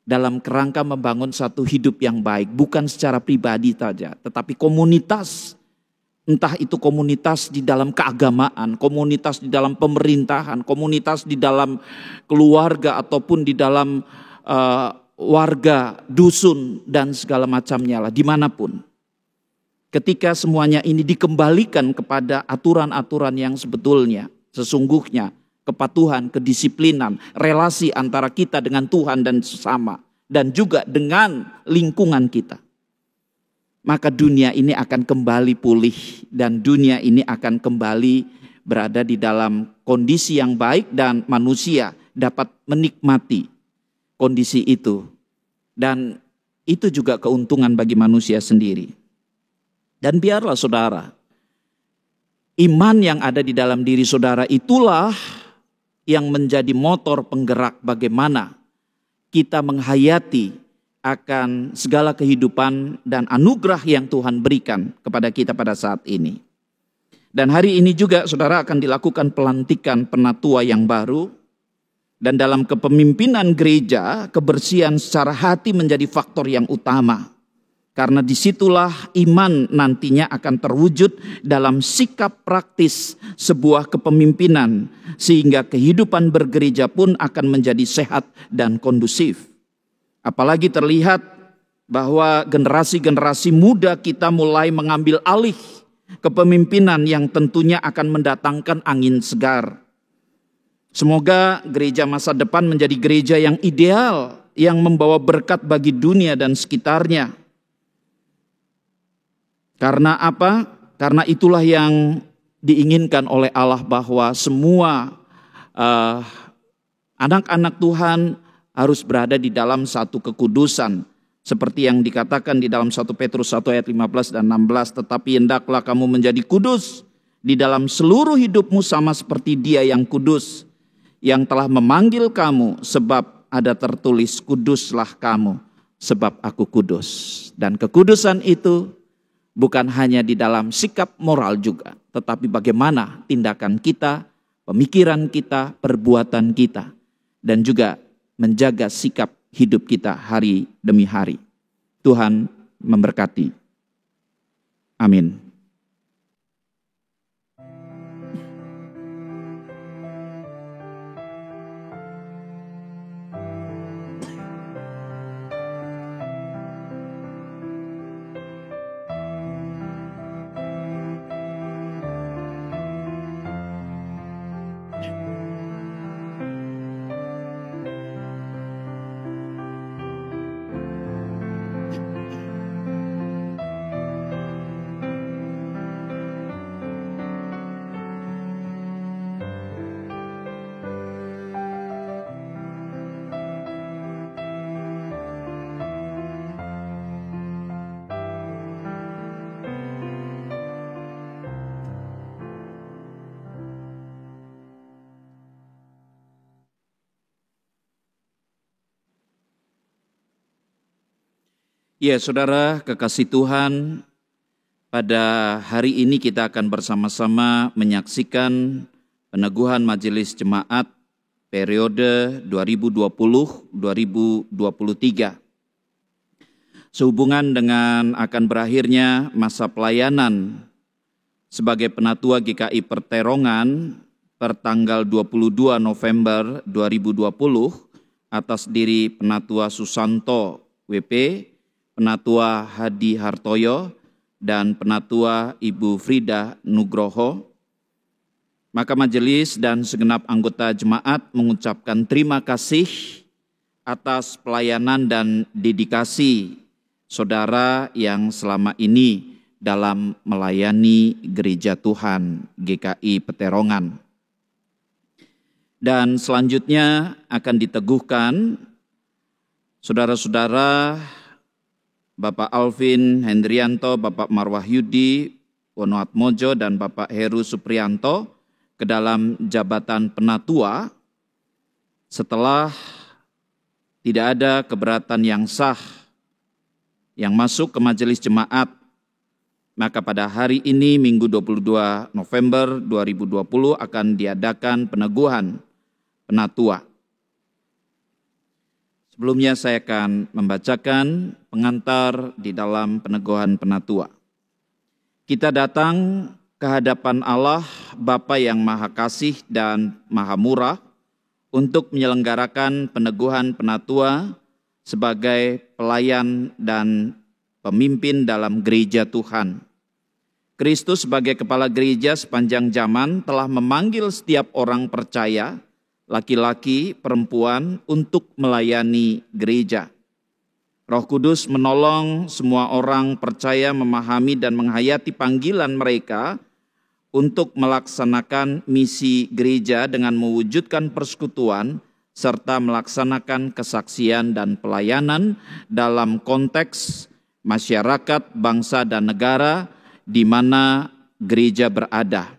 Dalam kerangka membangun satu hidup yang baik, bukan secara pribadi saja, tetapi komunitas. Entah itu komunitas di dalam keagamaan, komunitas di dalam pemerintahan, komunitas di dalam keluarga, ataupun di dalam warga, dusun, dan segala macamnya lah, dimanapun. Ketika semuanya ini dikembalikan kepada aturan-aturan yang sebetulnya, sesungguhnya, kepatuhan, kedisiplinan, relasi antara kita dengan Tuhan dan sesama, dan juga dengan lingkungan kita, maka dunia ini akan kembali pulih, dan dunia ini akan kembali berada di dalam kondisi yang baik, dan manusia dapat menikmati kondisi itu. Dan itu juga keuntungan bagi manusia sendiri. Dan biarlah saudara, iman yang ada di dalam diri saudara itulah yang menjadi motor penggerak bagaimana kita menghayati akan segala kehidupan dan anugerah yang Tuhan berikan kepada kita pada saat ini. Dan hari ini juga saudara akan dilakukan pelantikan penatua yang baru. Dan dalam kepemimpinan gereja, kebersihan secara hati menjadi faktor yang utama. Karena disitulah iman nantinya akan terwujud dalam sikap praktis sebuah kepemimpinan. Sehingga kehidupan bergereja pun akan menjadi sehat dan kondusif. Apalagi terlihat bahwa generasi-generasi muda kita mulai mengambil alih kepemimpinan yang tentunya akan mendatangkan angin segar. Semoga gereja masa depan menjadi gereja yang ideal, yang membawa berkat bagi dunia dan sekitarnya. Karena apa? Karena itulah yang diinginkan oleh Allah, bahwa semua anak-anak Tuhan harus berada di dalam satu kekudusan. Seperti yang dikatakan di dalam 1 Petrus 1 ayat 15 dan 16. Tetapi hendaklah kamu menjadi kudus di dalam seluruh hidupmu sama seperti Dia yang kudus, yang telah memanggil kamu, sebab ada tertulis, kuduslah kamu sebab aku kudus. Dan kekudusan itu bukan hanya di dalam sikap moral juga, tetapi bagaimana tindakan kita, pemikiran kita, perbuatan kita, dan juga menjaga sikap hidup kita hari demi hari. Tuhan memberkati. Amin. Ya saudara, kekasih Tuhan, pada hari ini kita akan bersama-sama menyaksikan peneguhan Majelis Jemaat periode 2020-2023. Sehubungan dengan akan berakhirnya masa pelayanan sebagai penatua GKI Perterongan per tanggal 22 November 2020 atas diri Penatua Susanto WP, Penatua Hadi Hartoyo, dan Penatua Ibu Frida Nugroho. Maka majelis dan segenap anggota jemaat mengucapkan terima kasih atas pelayanan dan dedikasi saudara yang selama ini dalam melayani Gereja Tuhan GKI Peterongan. Dan selanjutnya akan diteguhkan saudara-saudara Bapak Alvin Hendrianto, Bapak Marwahyudi Wonoatmojo, dan Bapak Heru Suprianto ke dalam jabatan penatua setelah tidak ada keberatan yang sah yang masuk ke majelis jemaat. Maka pada hari ini Minggu 22 November 2020 akan diadakan peneguhan penatua. Sebelumnya saya akan membacakan pengantar di dalam peneguhan penatua. Kita datang ke hadapan Allah Bapa yang Maha Kasih dan Maha Murah untuk menyelenggarakan peneguhan penatua sebagai pelayan dan pemimpin dalam gereja Tuhan. Kristus sebagai kepala gereja sepanjang zaman telah memanggil setiap orang percaya, laki-laki, perempuan, untuk melayani gereja. Roh Kudus menolong semua orang percaya memahami dan menghayati panggilan mereka untuk melaksanakan misi gereja dengan mewujudkan persekutuan serta melaksanakan kesaksian dan pelayanan dalam konteks masyarakat, bangsa, dan negara di mana gereja berada,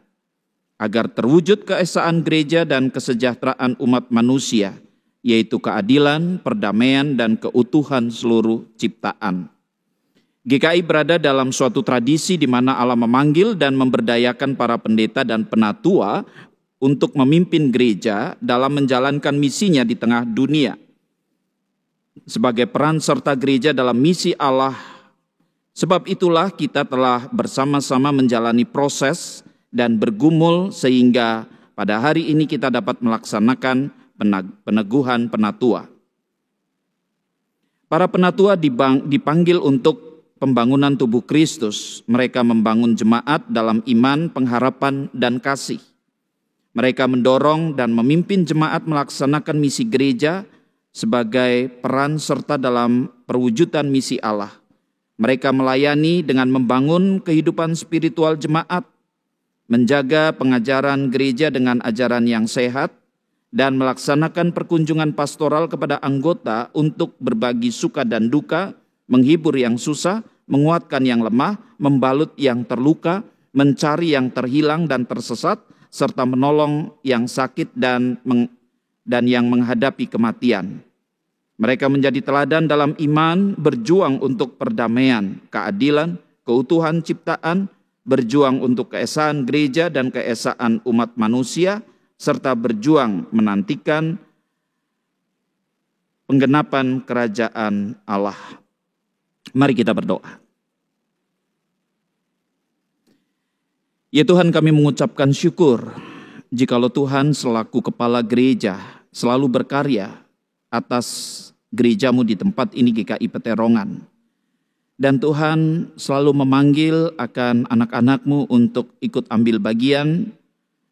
agar terwujud keesaan gereja dan kesejahteraan umat manusia, yaitu keadilan, perdamaian, dan keutuhan seluruh ciptaan. GKI berada dalam suatu tradisi di mana Allah memanggil dan memberdayakan para pendeta dan penatua untuk memimpin gereja dalam menjalankan misinya di tengah dunia. Sebagai peran serta gereja dalam misi Allah, sebab itulah kita telah bersama-sama menjalani proses dan bergumul sehingga pada hari ini kita dapat melaksanakan peneguhan penatua. Para penatua dipanggil untuk pembangunan tubuh Kristus. Mereka membangun jemaat dalam iman, pengharapan, dan kasih. Mereka mendorong dan memimpin jemaat melaksanakan misi gereja sebagai peran serta dalam perwujudan misi Allah. Mereka melayani dengan membangun kehidupan spiritual jemaat, menjaga pengajaran gereja dengan ajaran yang sehat, dan melaksanakan perkunjungan pastoral kepada anggota untuk berbagi suka dan duka, menghibur yang susah, menguatkan yang lemah, membalut yang terluka, mencari yang terhilang dan tersesat, serta menolong yang sakit dan yang menghadapi kematian. Mereka menjadi teladan dalam iman, berjuang untuk perdamaian, keadilan, keutuhan ciptaan, berjuang untuk keesaan gereja dan keesaan umat manusia, serta berjuang menantikan penggenapan kerajaan Allah. Mari kita berdoa. Ya Tuhan, kami mengucapkan syukur jikalau Tuhan selaku kepala gereja selalu berkarya atas gerejamu di tempat ini GKI Peterongan. Dan Tuhan selalu memanggil akan anak-anak-Mu untuk ikut ambil bagian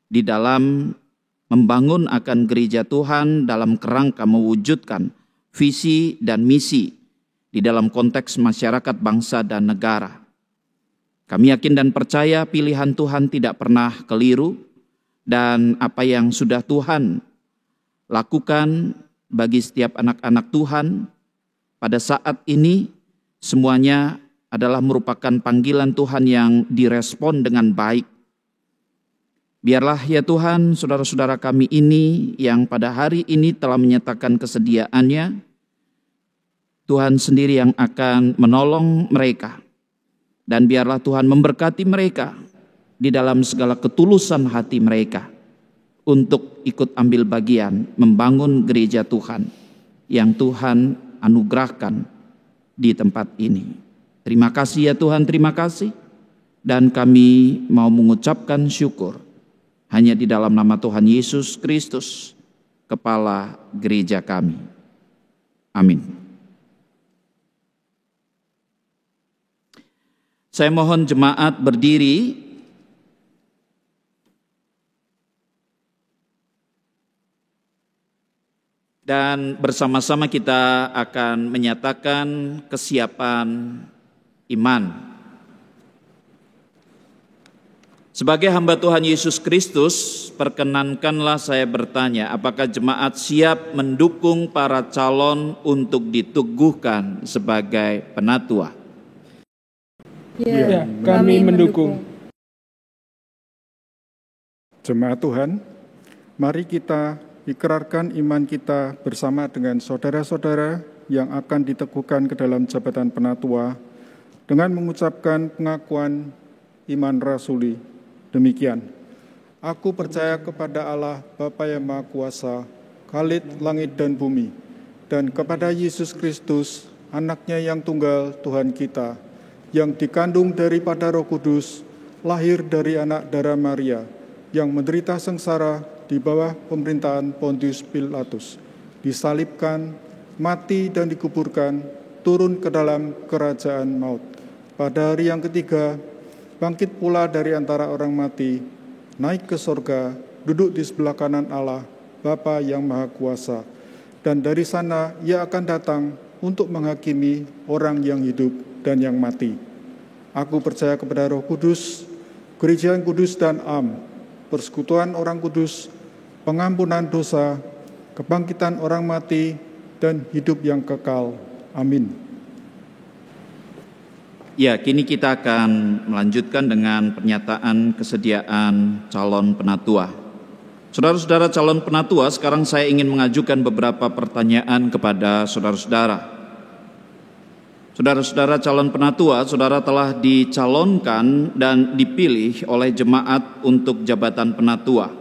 di dalam membangun akan gereja Tuhan dalam kerangka mewujudkan visi dan misi di dalam konteks masyarakat, bangsa, dan negara. Kami yakin dan percaya pilihan Tuhan tidak pernah keliru, dan apa yang sudah Tuhan lakukan bagi setiap anak-anak Tuhan pada saat ini semuanya adalah merupakan panggilan Tuhan yang direspon dengan baik. Biarlah ya Tuhan, saudara-saudara kami ini yang pada hari ini telah menyatakan kesediaannya, Tuhan sendiri yang akan menolong mereka. Dan biarlah Tuhan memberkati mereka di dalam segala ketulusan hati mereka untuk ikut ambil bagian membangun gereja Tuhan yang Tuhan anugerahkan di tempat ini. Terima kasih ya Tuhan, terima kasih. Dan kami mau mengucapkan syukur hanya di dalam nama Tuhan Yesus Kristus, Kepala gereja kami. Amin. Saya mohon jemaat berdiri. Dan bersama-sama kita akan menyatakan kesiapan iman. Sebagai hamba Tuhan Yesus Kristus, perkenankanlah saya bertanya, apakah jemaat siap mendukung para calon untuk diteguhkan sebagai penatua? Ya, kami mendukung. Jemaat Tuhan, mari kita ikrarkan iman kita bersama dengan saudara-saudara yang akan diteguhkan ke dalam jabatan penatua dengan mengucapkan pengakuan iman rasuli. Demikian, aku percaya kepada Allah Bapa yang Maha Kuasa, Khalid langit dan bumi, dan kepada Yesus Kristus, anaknya yang tunggal Tuhan kita, yang dikandung daripada Roh Kudus, lahir dari anak darah Maria, yang menderita sengsara di bawah pemerintahan Pontius Pilatus, disalibkan, mati dan dikuburkan, turun ke dalam kerajaan maut. Pada hari yang ketiga, bangkit pula dari antara orang mati, naik ke sorga, duduk di sebelah kanan Allah, Bapa yang Maha Kuasa. Dan dari sana ia akan datang untuk menghakimi orang yang hidup dan yang mati. Aku percaya kepada Roh Kudus, gereja yang kudus dan am, persekutuan orang kudus, pengampunan dosa, kebangkitan orang mati, dan hidup yang kekal. Amin. Ya, kini kita akan melanjutkan dengan pernyataan kesediaan calon penatua. Saudara-saudara calon penatua, sekarang saya ingin mengajukan beberapa pertanyaan kepada saudara-saudara. Saudara-saudara calon penatua, saudara telah dicalonkan dan dipilih oleh jemaat untuk jabatan penatua.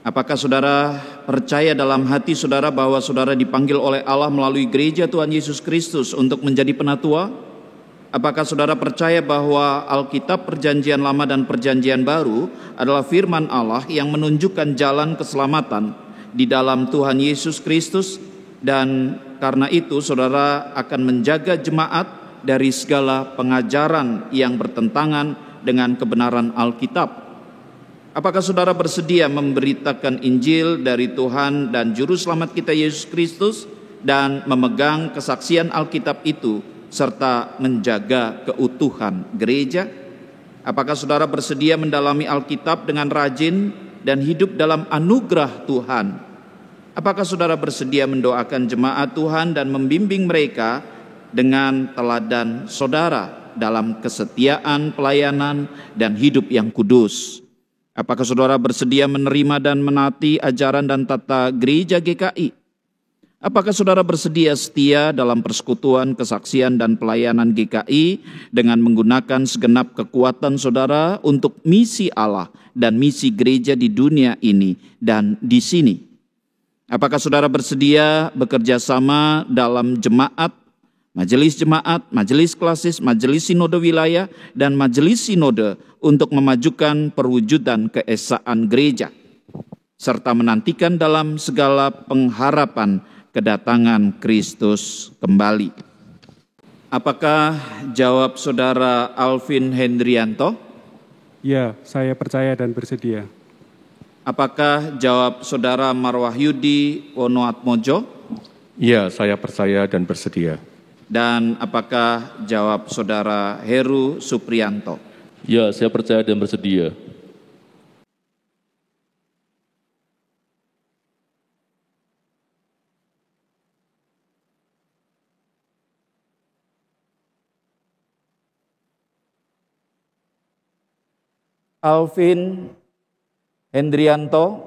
Apakah saudara percaya dalam hati saudara bahwa saudara dipanggil oleh Allah melalui gereja Tuhan Yesus Kristus untuk menjadi penatua? Apakah saudara percaya bahwa Alkitab Perjanjian Lama dan Perjanjian Baru adalah firman Allah yang menunjukkan jalan keselamatan di dalam Tuhan Yesus Kristus, dan karena itu saudara akan menjaga jemaat dari segala pengajaran yang bertentangan dengan kebenaran Alkitab? Apakah saudara bersedia memberitakan Injil dari Tuhan dan Juru Selamat kita Yesus Kristus dan memegang kesaksian Alkitab itu serta menjaga keutuhan gereja? Apakah saudara bersedia mendalami Alkitab dengan rajin dan hidup dalam anugerah Tuhan? Apakah saudara bersedia mendoakan jemaat Tuhan dan membimbing mereka dengan teladan saudara dalam kesetiaan, pelayanan, dan hidup yang kudus? Apakah saudara bersedia menerima dan menaati ajaran dan tata gereja GKI? Apakah saudara bersedia setia dalam persekutuan, kesaksian, dan pelayanan GKI dengan menggunakan segenap kekuatan saudara untuk misi Allah dan misi gereja di dunia ini dan di sini? Apakah saudara bersedia bekerja sama dalam jemaat, majelis klasis, majelis sinode wilayah, dan majelis sinode untuk memajukan perwujudan keesaan gereja, serta menantikan dalam segala pengharapan kedatangan Kristus kembali? Apakah jawab saudara Alvin Hendrianto? Ya, saya percaya dan bersedia. Apakah jawab saudara Marwahyudi Wonoatmojo? Ya, saya percaya dan bersedia. Dan apakah jawab saudara Heru Suprianto? Ya, saya percaya dan bersedia. Alvin Hendrianto,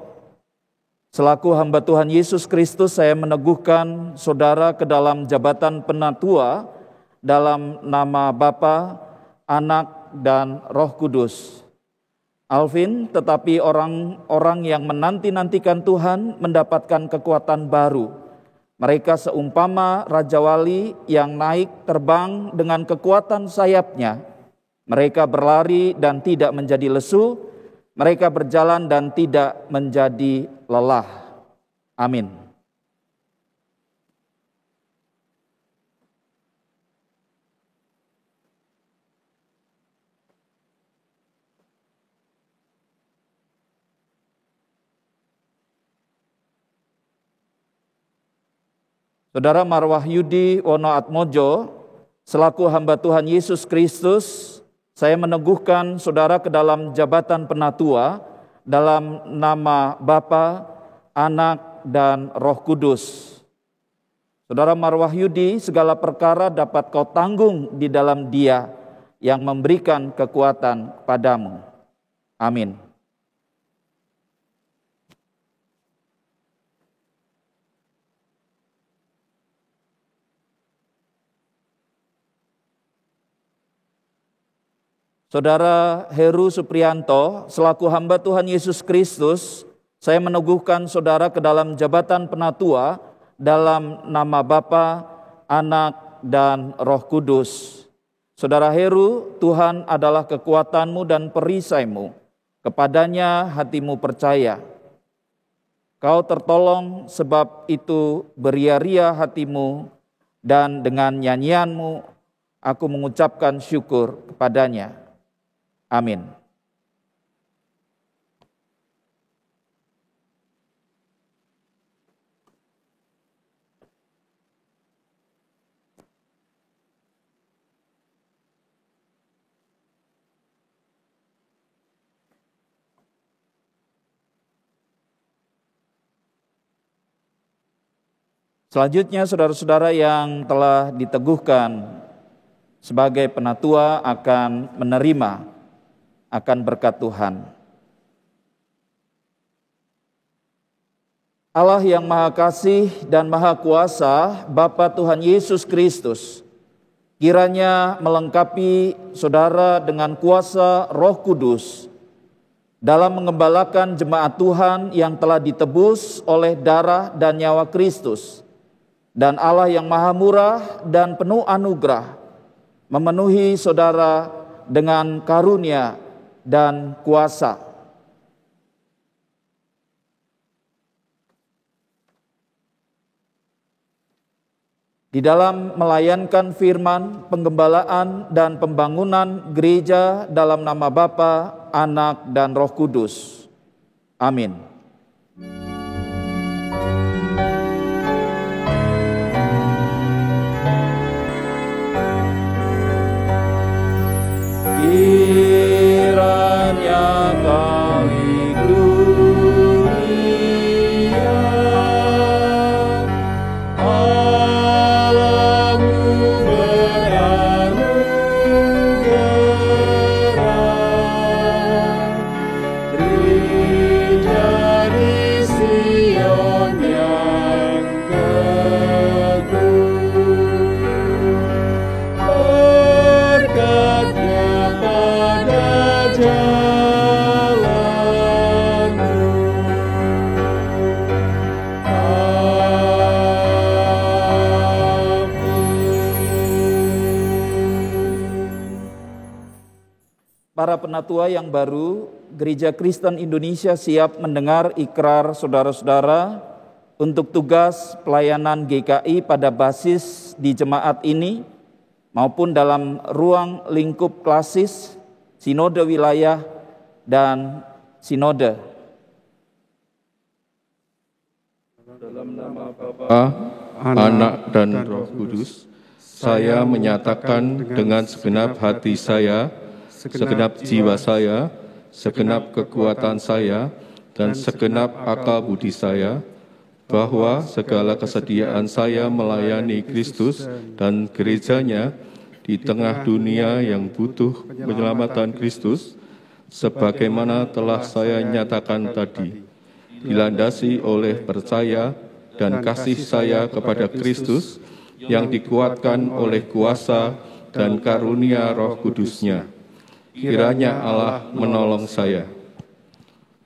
selaku hamba Tuhan Yesus Kristus, saya meneguhkan saudara ke dalam jabatan penatua dalam nama Bapa, Anak, dan Roh Kudus. Alvin, tetapi orang-orang yang menanti-nantikan Tuhan mendapatkan kekuatan baru. Mereka seumpama Raja Wali yang naik terbang dengan kekuatan sayapnya. Mereka berlari dan tidak menjadi lesu, mereka berjalan dan tidak menjadi lelah. Amin. Saudara Marwah Yudi Wono Atmojo, selaku hamba Tuhan Yesus Kristus, saya meneguhkan saudara ke dalam jabatan penatua dalam nama Bapa, Anak, dan Roh Kudus. Saudara Marwah Yudi, segala perkara dapat kau tanggung di dalam Dia yang memberikan kekuatan kepadamu. Amin. Saudara Heru Supriyanto, selaku hamba Tuhan Yesus Kristus, saya meneguhkan saudara ke dalam jabatan penatua dalam nama Bapa, Anak, dan Roh Kudus. Saudara Heru, Tuhan adalah kekuatanmu dan perisaimu. Kepadanya hatimu percaya. Kau tertolong, sebab itu beria-ria hatimu, dan dengan nyanyianmu aku mengucapkan syukur kepadanya. Amin. Selanjutnya, saudara-saudara yang telah diteguhkan sebagai penatua akan menerima akan berkat Tuhan. Allah yang Maha Kasih dan Maha Kuasa, Bapa Tuhan Yesus Kristus, kiranya melengkapi saudara dengan kuasa Roh Kudus dalam mengembalakan jemaat Tuhan yang telah ditebus oleh darah dan nyawa Kristus. Dan Allah yang Maha Murah dan penuh anugerah memenuhi saudara dengan karunia dan kuasa. Di dalam melayankan firman, penggembalaan, dan pembangunan gereja dalam nama Bapa, Anak, dan Roh Kudus. Amin. Kiranya kami gloria Allahmu beranugerah gereja di Sion yang teguh berkatnya para penatua yang baru, Gereja Kristen Indonesia siap mendengar ikrar saudara-saudara untuk tugas pelayanan GKI pada basis di jemaat ini maupun dalam ruang lingkup klasis, sinode wilayah, dan sinode. Dalam nama Bapa, Anak, dan Roh Kudus, saya menyatakan dengan segenap hati saya, segenap jiwa saya, segenap kekuatan saya, dan segenap akal budi saya, bahwa segala kesediaan saya melayani Kristus dan gerejanya di tengah dunia yang butuh penyelamatan Kristus, sebagaimana telah saya nyatakan tadi, dilandasi oleh percaya dan kasih saya kepada Kristus yang dikuatkan oleh kuasa dan karunia Roh Kudus-Nya. Kiranya Allah menolong saya.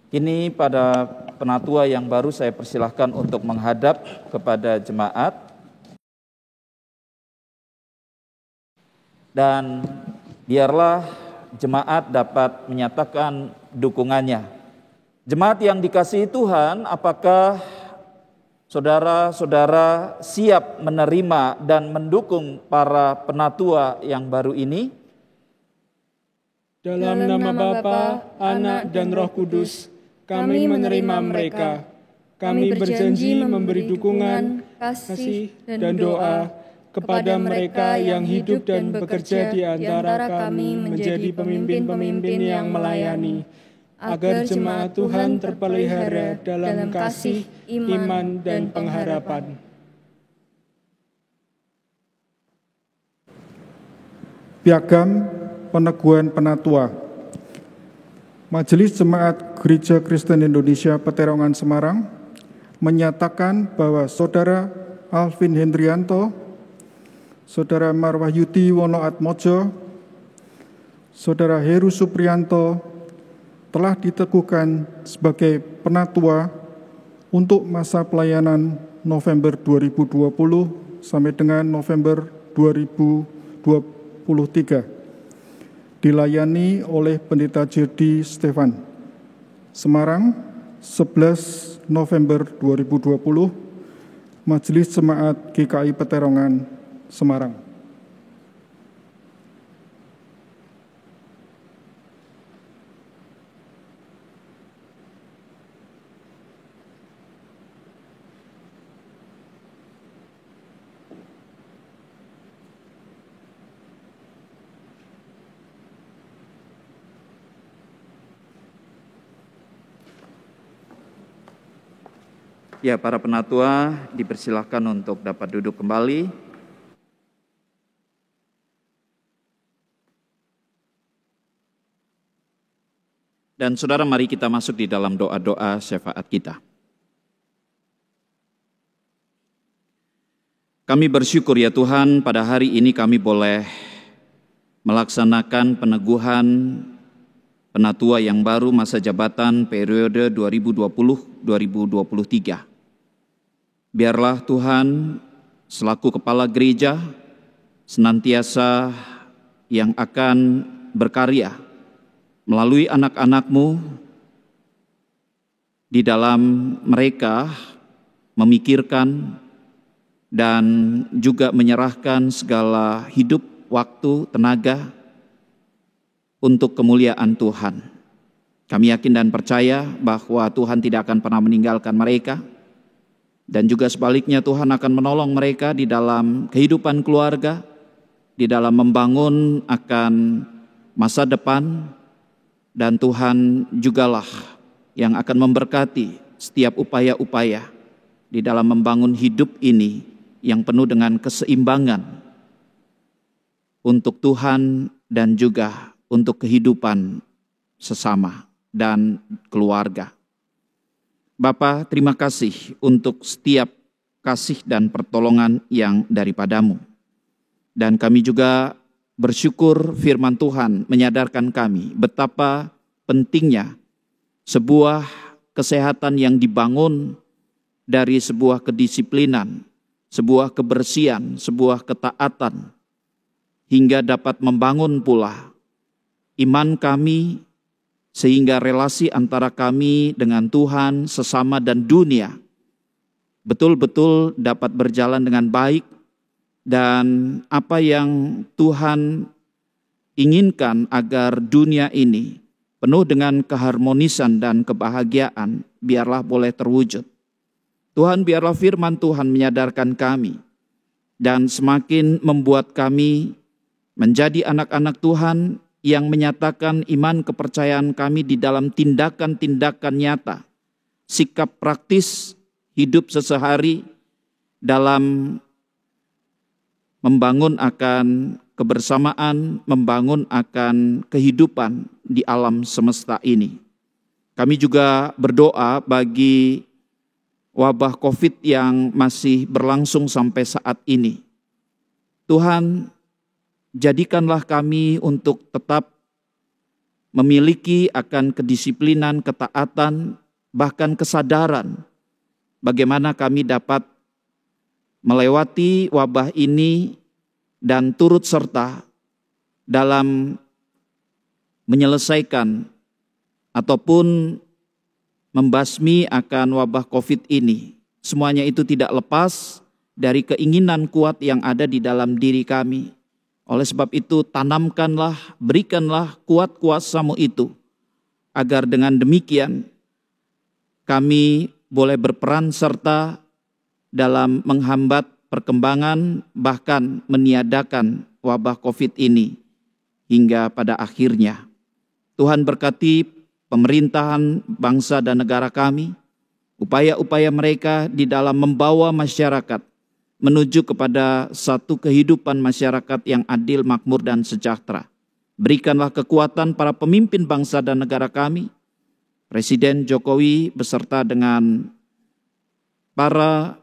Ini pada penatua yang baru saya persilahkan untuk menghadap kepada jemaat. Dan biarlah jemaat dapat menyatakan dukungannya. Jemaat yang dikasihi Tuhan, apakah saudara-saudara siap menerima dan mendukung para penatua yang baru ini? Dalam nama Bapa, Anak, dan Roh Kudus, kami menerima mereka. kami berjanji memberi dukungan, kasih, dan doa kepada mereka yang hidup dan bekerja di antara kami menjadi pemimpin-pemimpin yang melayani, agar jemaat Tuhan terpelihara dalam kasih, iman, dan pengharapan. Piagam Peneguhan Penatua. Majelis Jemaat Gereja Kristen Indonesia Peterongan Semarang menyatakan bahwa Saudara Alvin Hendrianto, Saudara Marwahyudi Wonoatmojo, Saudara Heru Supriyanto telah diteguhkan sebagai penatua untuk masa pelayanan November 2020 sampai dengan November 2023, dilayani oleh Pendeta Jerdi Stefan. Semarang, 11 November 2020, Majelis Jemaat GKI Peterongan, Semarang. Ya, para penatua dipersilahkan untuk dapat duduk kembali. Dan saudara, mari kita masuk di dalam doa-doa syafaat kita. Kami bersyukur ya Tuhan, pada hari ini kami boleh melaksanakan peneguhan penatua yang baru masa jabatan periode 2020-2023. Biarlah Tuhan selaku kepala gereja senantiasa yang akan berkarya melalui anak-anak-Mu di dalam mereka memikirkan dan juga menyerahkan segala hidup, waktu, tenaga untuk kemuliaan Tuhan. Kami yakin dan percaya bahwa Tuhan tidak akan pernah meninggalkan mereka, dan juga sebaliknya Tuhan akan menolong mereka di dalam kehidupan keluarga, di dalam membangun akan masa depan, dan Tuhan jugalah yang akan memberkati setiap upaya-upaya di dalam membangun hidup ini yang penuh dengan keseimbangan untuk Tuhan dan juga untuk kehidupan sesama dan keluarga. Bapa, terima kasih untuk setiap kasih dan pertolongan yang daripada-Mu. Dan kami juga bersyukur firman Tuhan menyadarkan kami betapa pentingnya sebuah kesehatan yang dibangun dari sebuah kedisiplinan, sebuah kebersihan, sebuah ketaatan, hingga dapat membangun pula iman kami, sehingga relasi antara kami dengan Tuhan, sesama dan dunia betul-betul dapat berjalan dengan baik, dan apa yang Tuhan inginkan agar dunia ini penuh dengan keharmonisan dan kebahagiaan, biarlah boleh terwujud. Tuhan, biarlah firman Tuhan menyadarkan kami dan semakin membuat kami menjadi anak-anak Tuhan yang menyatakan iman kepercayaan kami di dalam tindakan-tindakan nyata, sikap praktis, hidup sehari-hari dalam membangun akan kebersamaan, membangun akan kehidupan di alam semesta ini. Kami juga berdoa bagi wabah COVID yang masih berlangsung sampai saat ini. Tuhan, jadikanlah kami untuk tetap memiliki akan kedisiplinan, ketaatan, bahkan kesadaran bagaimana kami dapat melewati wabah ini dan turut serta dalam menyelesaikan ataupun membasmi akan wabah COVID ini. Semuanya itu tidak lepas dari keinginan kuat yang ada di dalam diri kami. Oleh sebab itu, tanamkanlah, berikanlah kuat kuasa-Mu itu, agar dengan demikian kami boleh berperan serta dalam menghambat perkembangan bahkan meniadakan wabah COVID ini hingga pada akhirnya. Tuhan berkati pemerintahan bangsa dan negara kami, upaya-upaya mereka di dalam membawa masyarakat menuju kepada satu kehidupan masyarakat yang adil, makmur, dan sejahtera. Berikanlah kekuatan para pemimpin bangsa dan negara kami, Presiden Jokowi beserta dengan para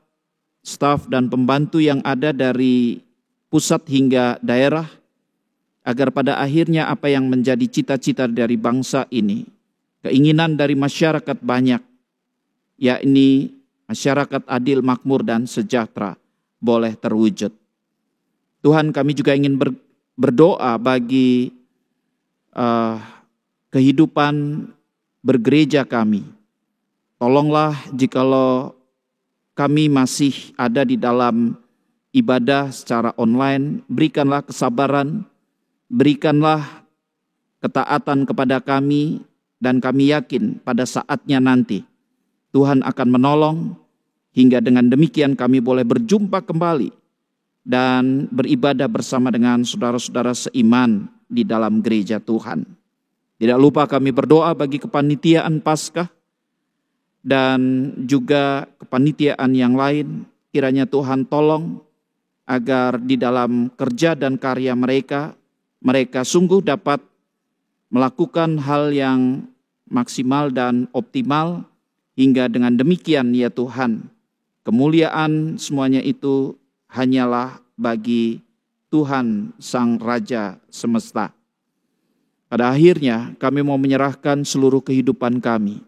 staf dan pembantu yang ada dari pusat hingga daerah, agar pada akhirnya apa yang menjadi cita-cita dari bangsa ini, keinginan dari masyarakat banyak, yakni masyarakat adil, makmur, dan sejahtera, boleh terwujud. Tuhan, kami juga ingin berdoa bagi kehidupan bergereja kami. Tolonglah jikalau kami masih ada di dalam ibadah secara online, berikanlah kesabaran, berikanlah ketaatan kepada kami, dan kami yakin pada saatnya nanti Tuhan akan menolong hingga dengan demikian kami boleh berjumpa kembali dan beribadah bersama dengan saudara-saudara seiman di dalam gereja Tuhan. Tidak lupa kami berdoa bagi kepanitiaan Paskah dan juga kepanitiaan yang lain. Kiranya Tuhan tolong agar di dalam kerja dan karya mereka sungguh dapat melakukan hal yang maksimal dan optimal, hingga dengan demikian ya Tuhan, kemuliaan semuanya itu hanyalah bagi Tuhan Sang Raja semesta. Pada akhirnya kami mau menyerahkan seluruh kehidupan kami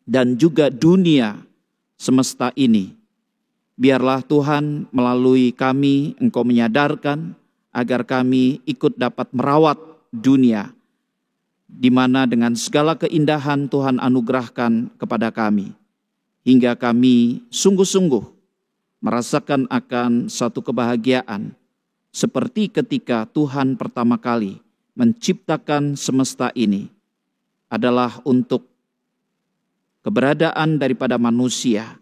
dan juga dunia semesta ini. Biarlah Tuhan melalui kami Engkau menyadarkan agar kami ikut dapat merawat dunia, di mana dengan segala keindahan Tuhan anugerahkan kepada kami, hingga kami sungguh-sungguh merasakan akan satu kebahagiaan, seperti ketika Tuhan pertama kali menciptakan semesta ini adalah untuk keberadaan daripada manusia,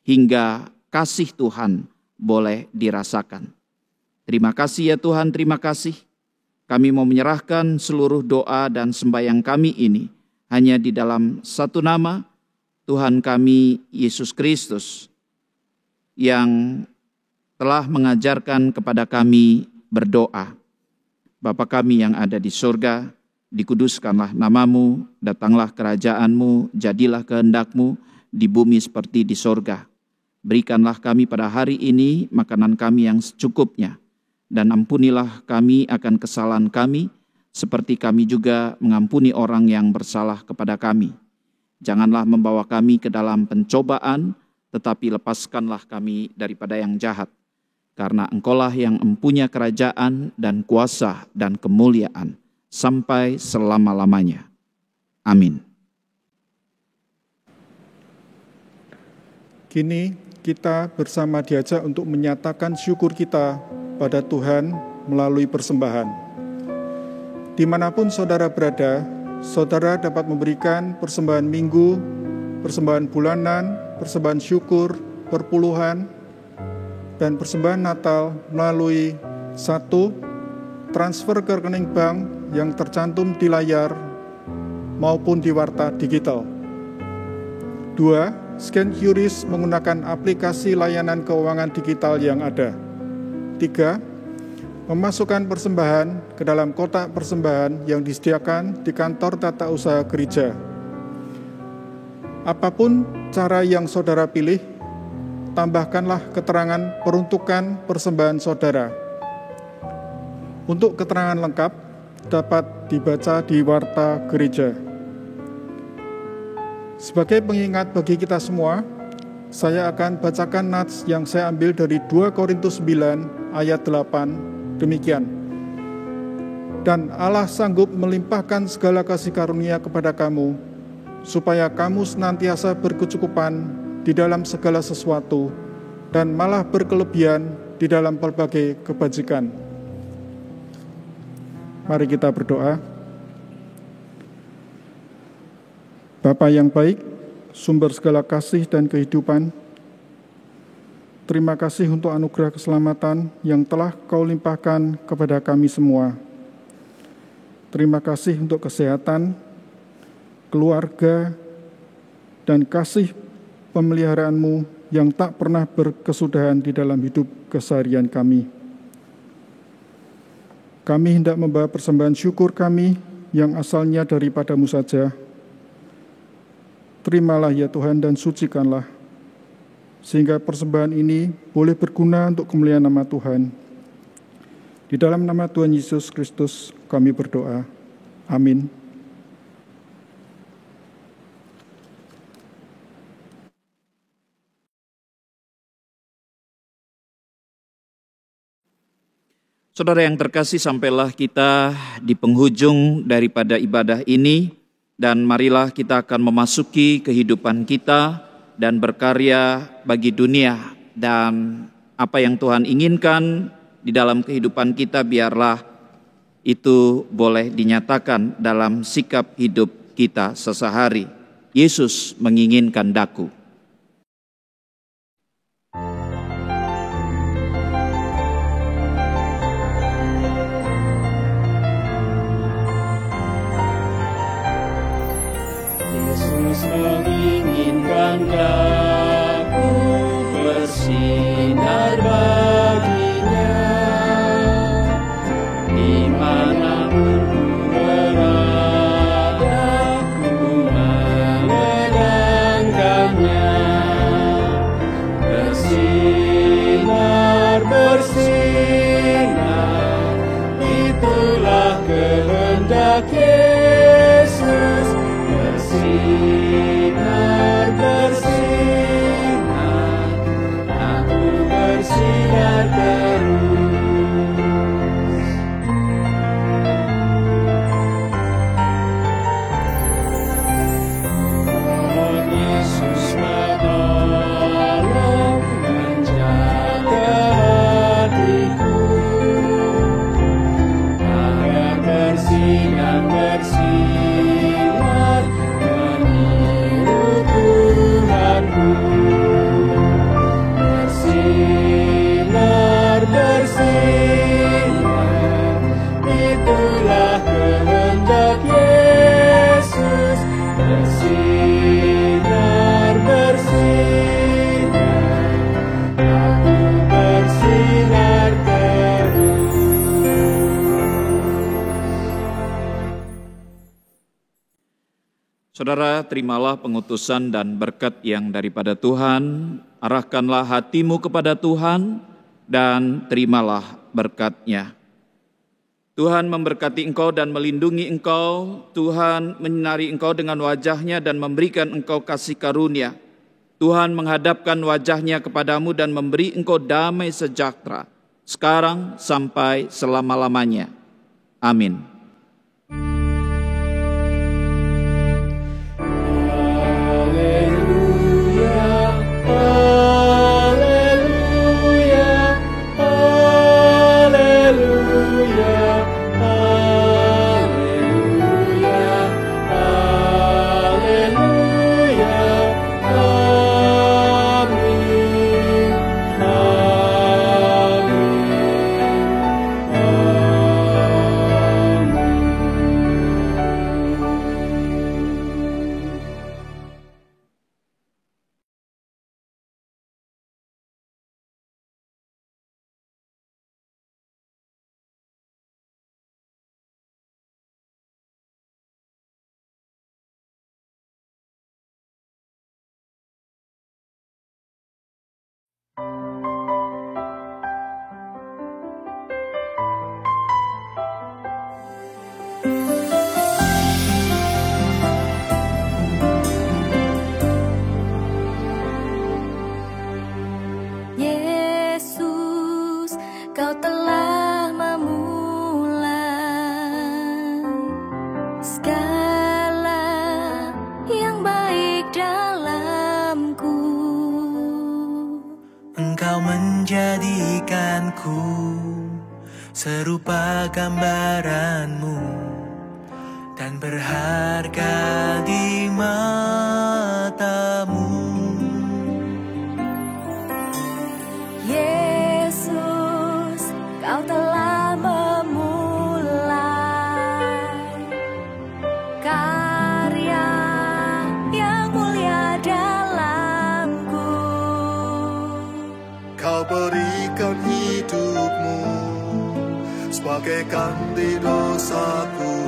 hingga kasih Tuhan boleh dirasakan. Terima kasih ya Tuhan, terima kasih. Kami mau menyerahkan seluruh doa dan sembahyang kami ini hanya di dalam satu nama, Tuhan kami Yesus Kristus, yang telah mengajarkan kepada kami berdoa. Bapa kami yang ada di surga, dikuduskanlah namamu, datanglah kerajaanmu, jadilah kehendakmu di bumi seperti di surga. Berikanlah kami pada hari ini makanan kami yang secukupnya, dan ampunilah kami akan kesalahan kami, seperti kami juga mengampuni orang yang bersalah kepada kami. Janganlah membawa kami ke dalam pencobaan, tetapi lepaskanlah kami daripada yang jahat. Karena Engkaulah yang mempunyai kerajaan dan kuasa dan kemuliaan sampai selama-lamanya. Amin. Kini kita bersama diajak untuk menyatakan syukur kita pada Tuhan melalui persembahan. Dimanapun saudara berada, saudara dapat memberikan persembahan minggu, persembahan bulanan, persembahan syukur, perpuluhan, dan persembahan Natal melalui 1. Transfer ke rekening bank yang tercantum di layar maupun di warta digital. 2. Scan QRIS menggunakan aplikasi layanan keuangan digital yang ada. 3. Memasukkan persembahan ke dalam kotak persembahan yang disediakan di kantor tata usaha gereja. Apapun cara yang saudara pilih, tambahkanlah keterangan peruntukan persembahan saudara. Untuk keterangan lengkap dapat dibaca di warta gereja. Sebagai pengingat bagi kita semua, saya akan bacakan nats yang saya ambil dari 2 Korintus 9 ayat 8, demikian. Dan Allah sanggup melimpahkan segala kasih karunia kepada kamu, supaya kamu senantiasa berkecukupan di dalam segala sesuatu, dan malah berkelebihan di dalam berbagai kebajikan. Mari kita berdoa. Bapa yang baik, sumber segala kasih dan kehidupan, terima kasih untuk anugerah keselamatan yang telah Kau limpahkan kepada kami semua. Terima kasih untuk kesehatan, keluarga, dan kasih pemeliharaan-Mu yang tak pernah berkesudahan di dalam hidup keseharian kami. Kami hendak membawa persembahan syukur kami yang asalnya daripada-Mu saja. Terimalah ya Tuhan dan sucikanlah, sehingga persembahan ini boleh berguna untuk kemuliaan nama Tuhan. Di dalam nama Tuhan Yesus Kristus kami berdoa. Amin. Saudara yang terkasih, sampailah kita di penghujung daripada ibadah ini, dan marilah kita akan memasuki kehidupan kita dan berkarya bagi dunia, dan apa yang Tuhan inginkan di dalam kehidupan kita biarlah itu boleh dinyatakan dalam sikap hidup kita sehari-hari. Yesus menginginkan daku. Menginginkan daku bersinar baginya, dimanapun ku berada, ku menegangkannya. Bersinar, bersinar, itulah kehendak Yesus. Bersinar, bersinar, aku bersinar terus. Mohon Yesus menolong menjaga hatiku, agar bersinar, bersinar bersinar, bersinar, itulah kehendak Yesus. Bersinar, bersinar, aku bersinar terus. Saudara, terimalah pengutusan dan berkat yang daripada Tuhan. Arahkanlah hatimu kepada Tuhan dan terimalah berkat-Nya. Tuhan memberkati engkau dan melindungi engkau. Tuhan menyinari engkau dengan wajah-Nya dan memberikan engkau kasih karunia. Tuhan menghadapkan wajah-Nya kepadamu dan memberi engkau damai sejahtera, sekarang sampai selama-lamanya. Amin. menjadikanku serupa gambaran-Mu dan berharga di mata bagaikan di dosaku,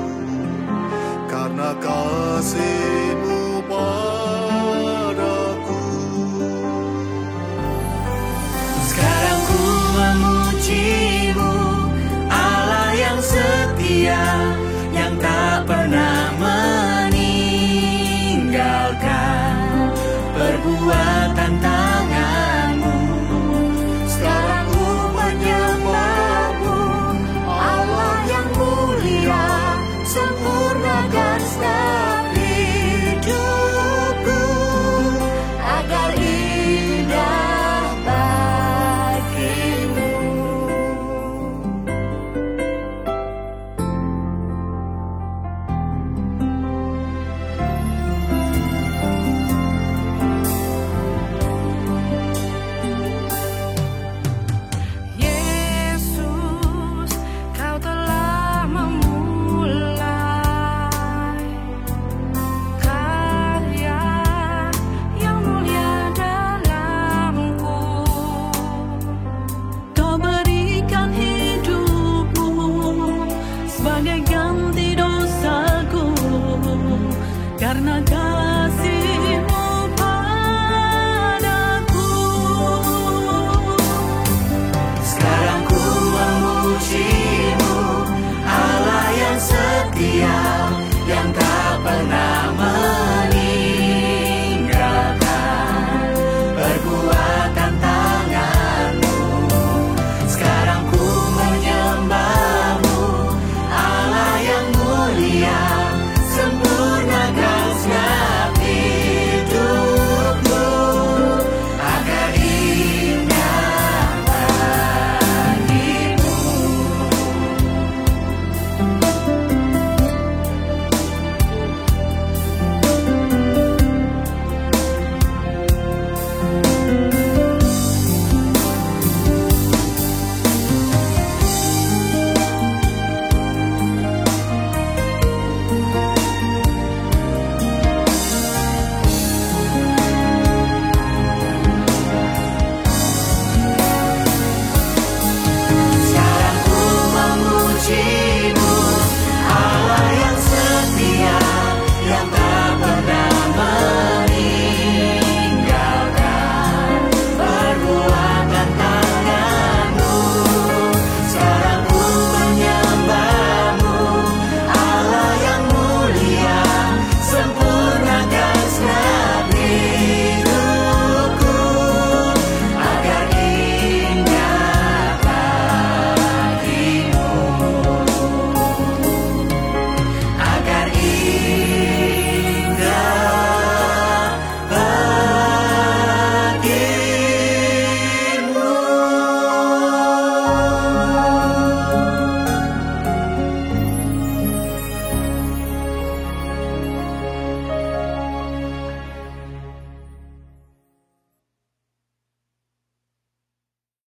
karena kasih-Mu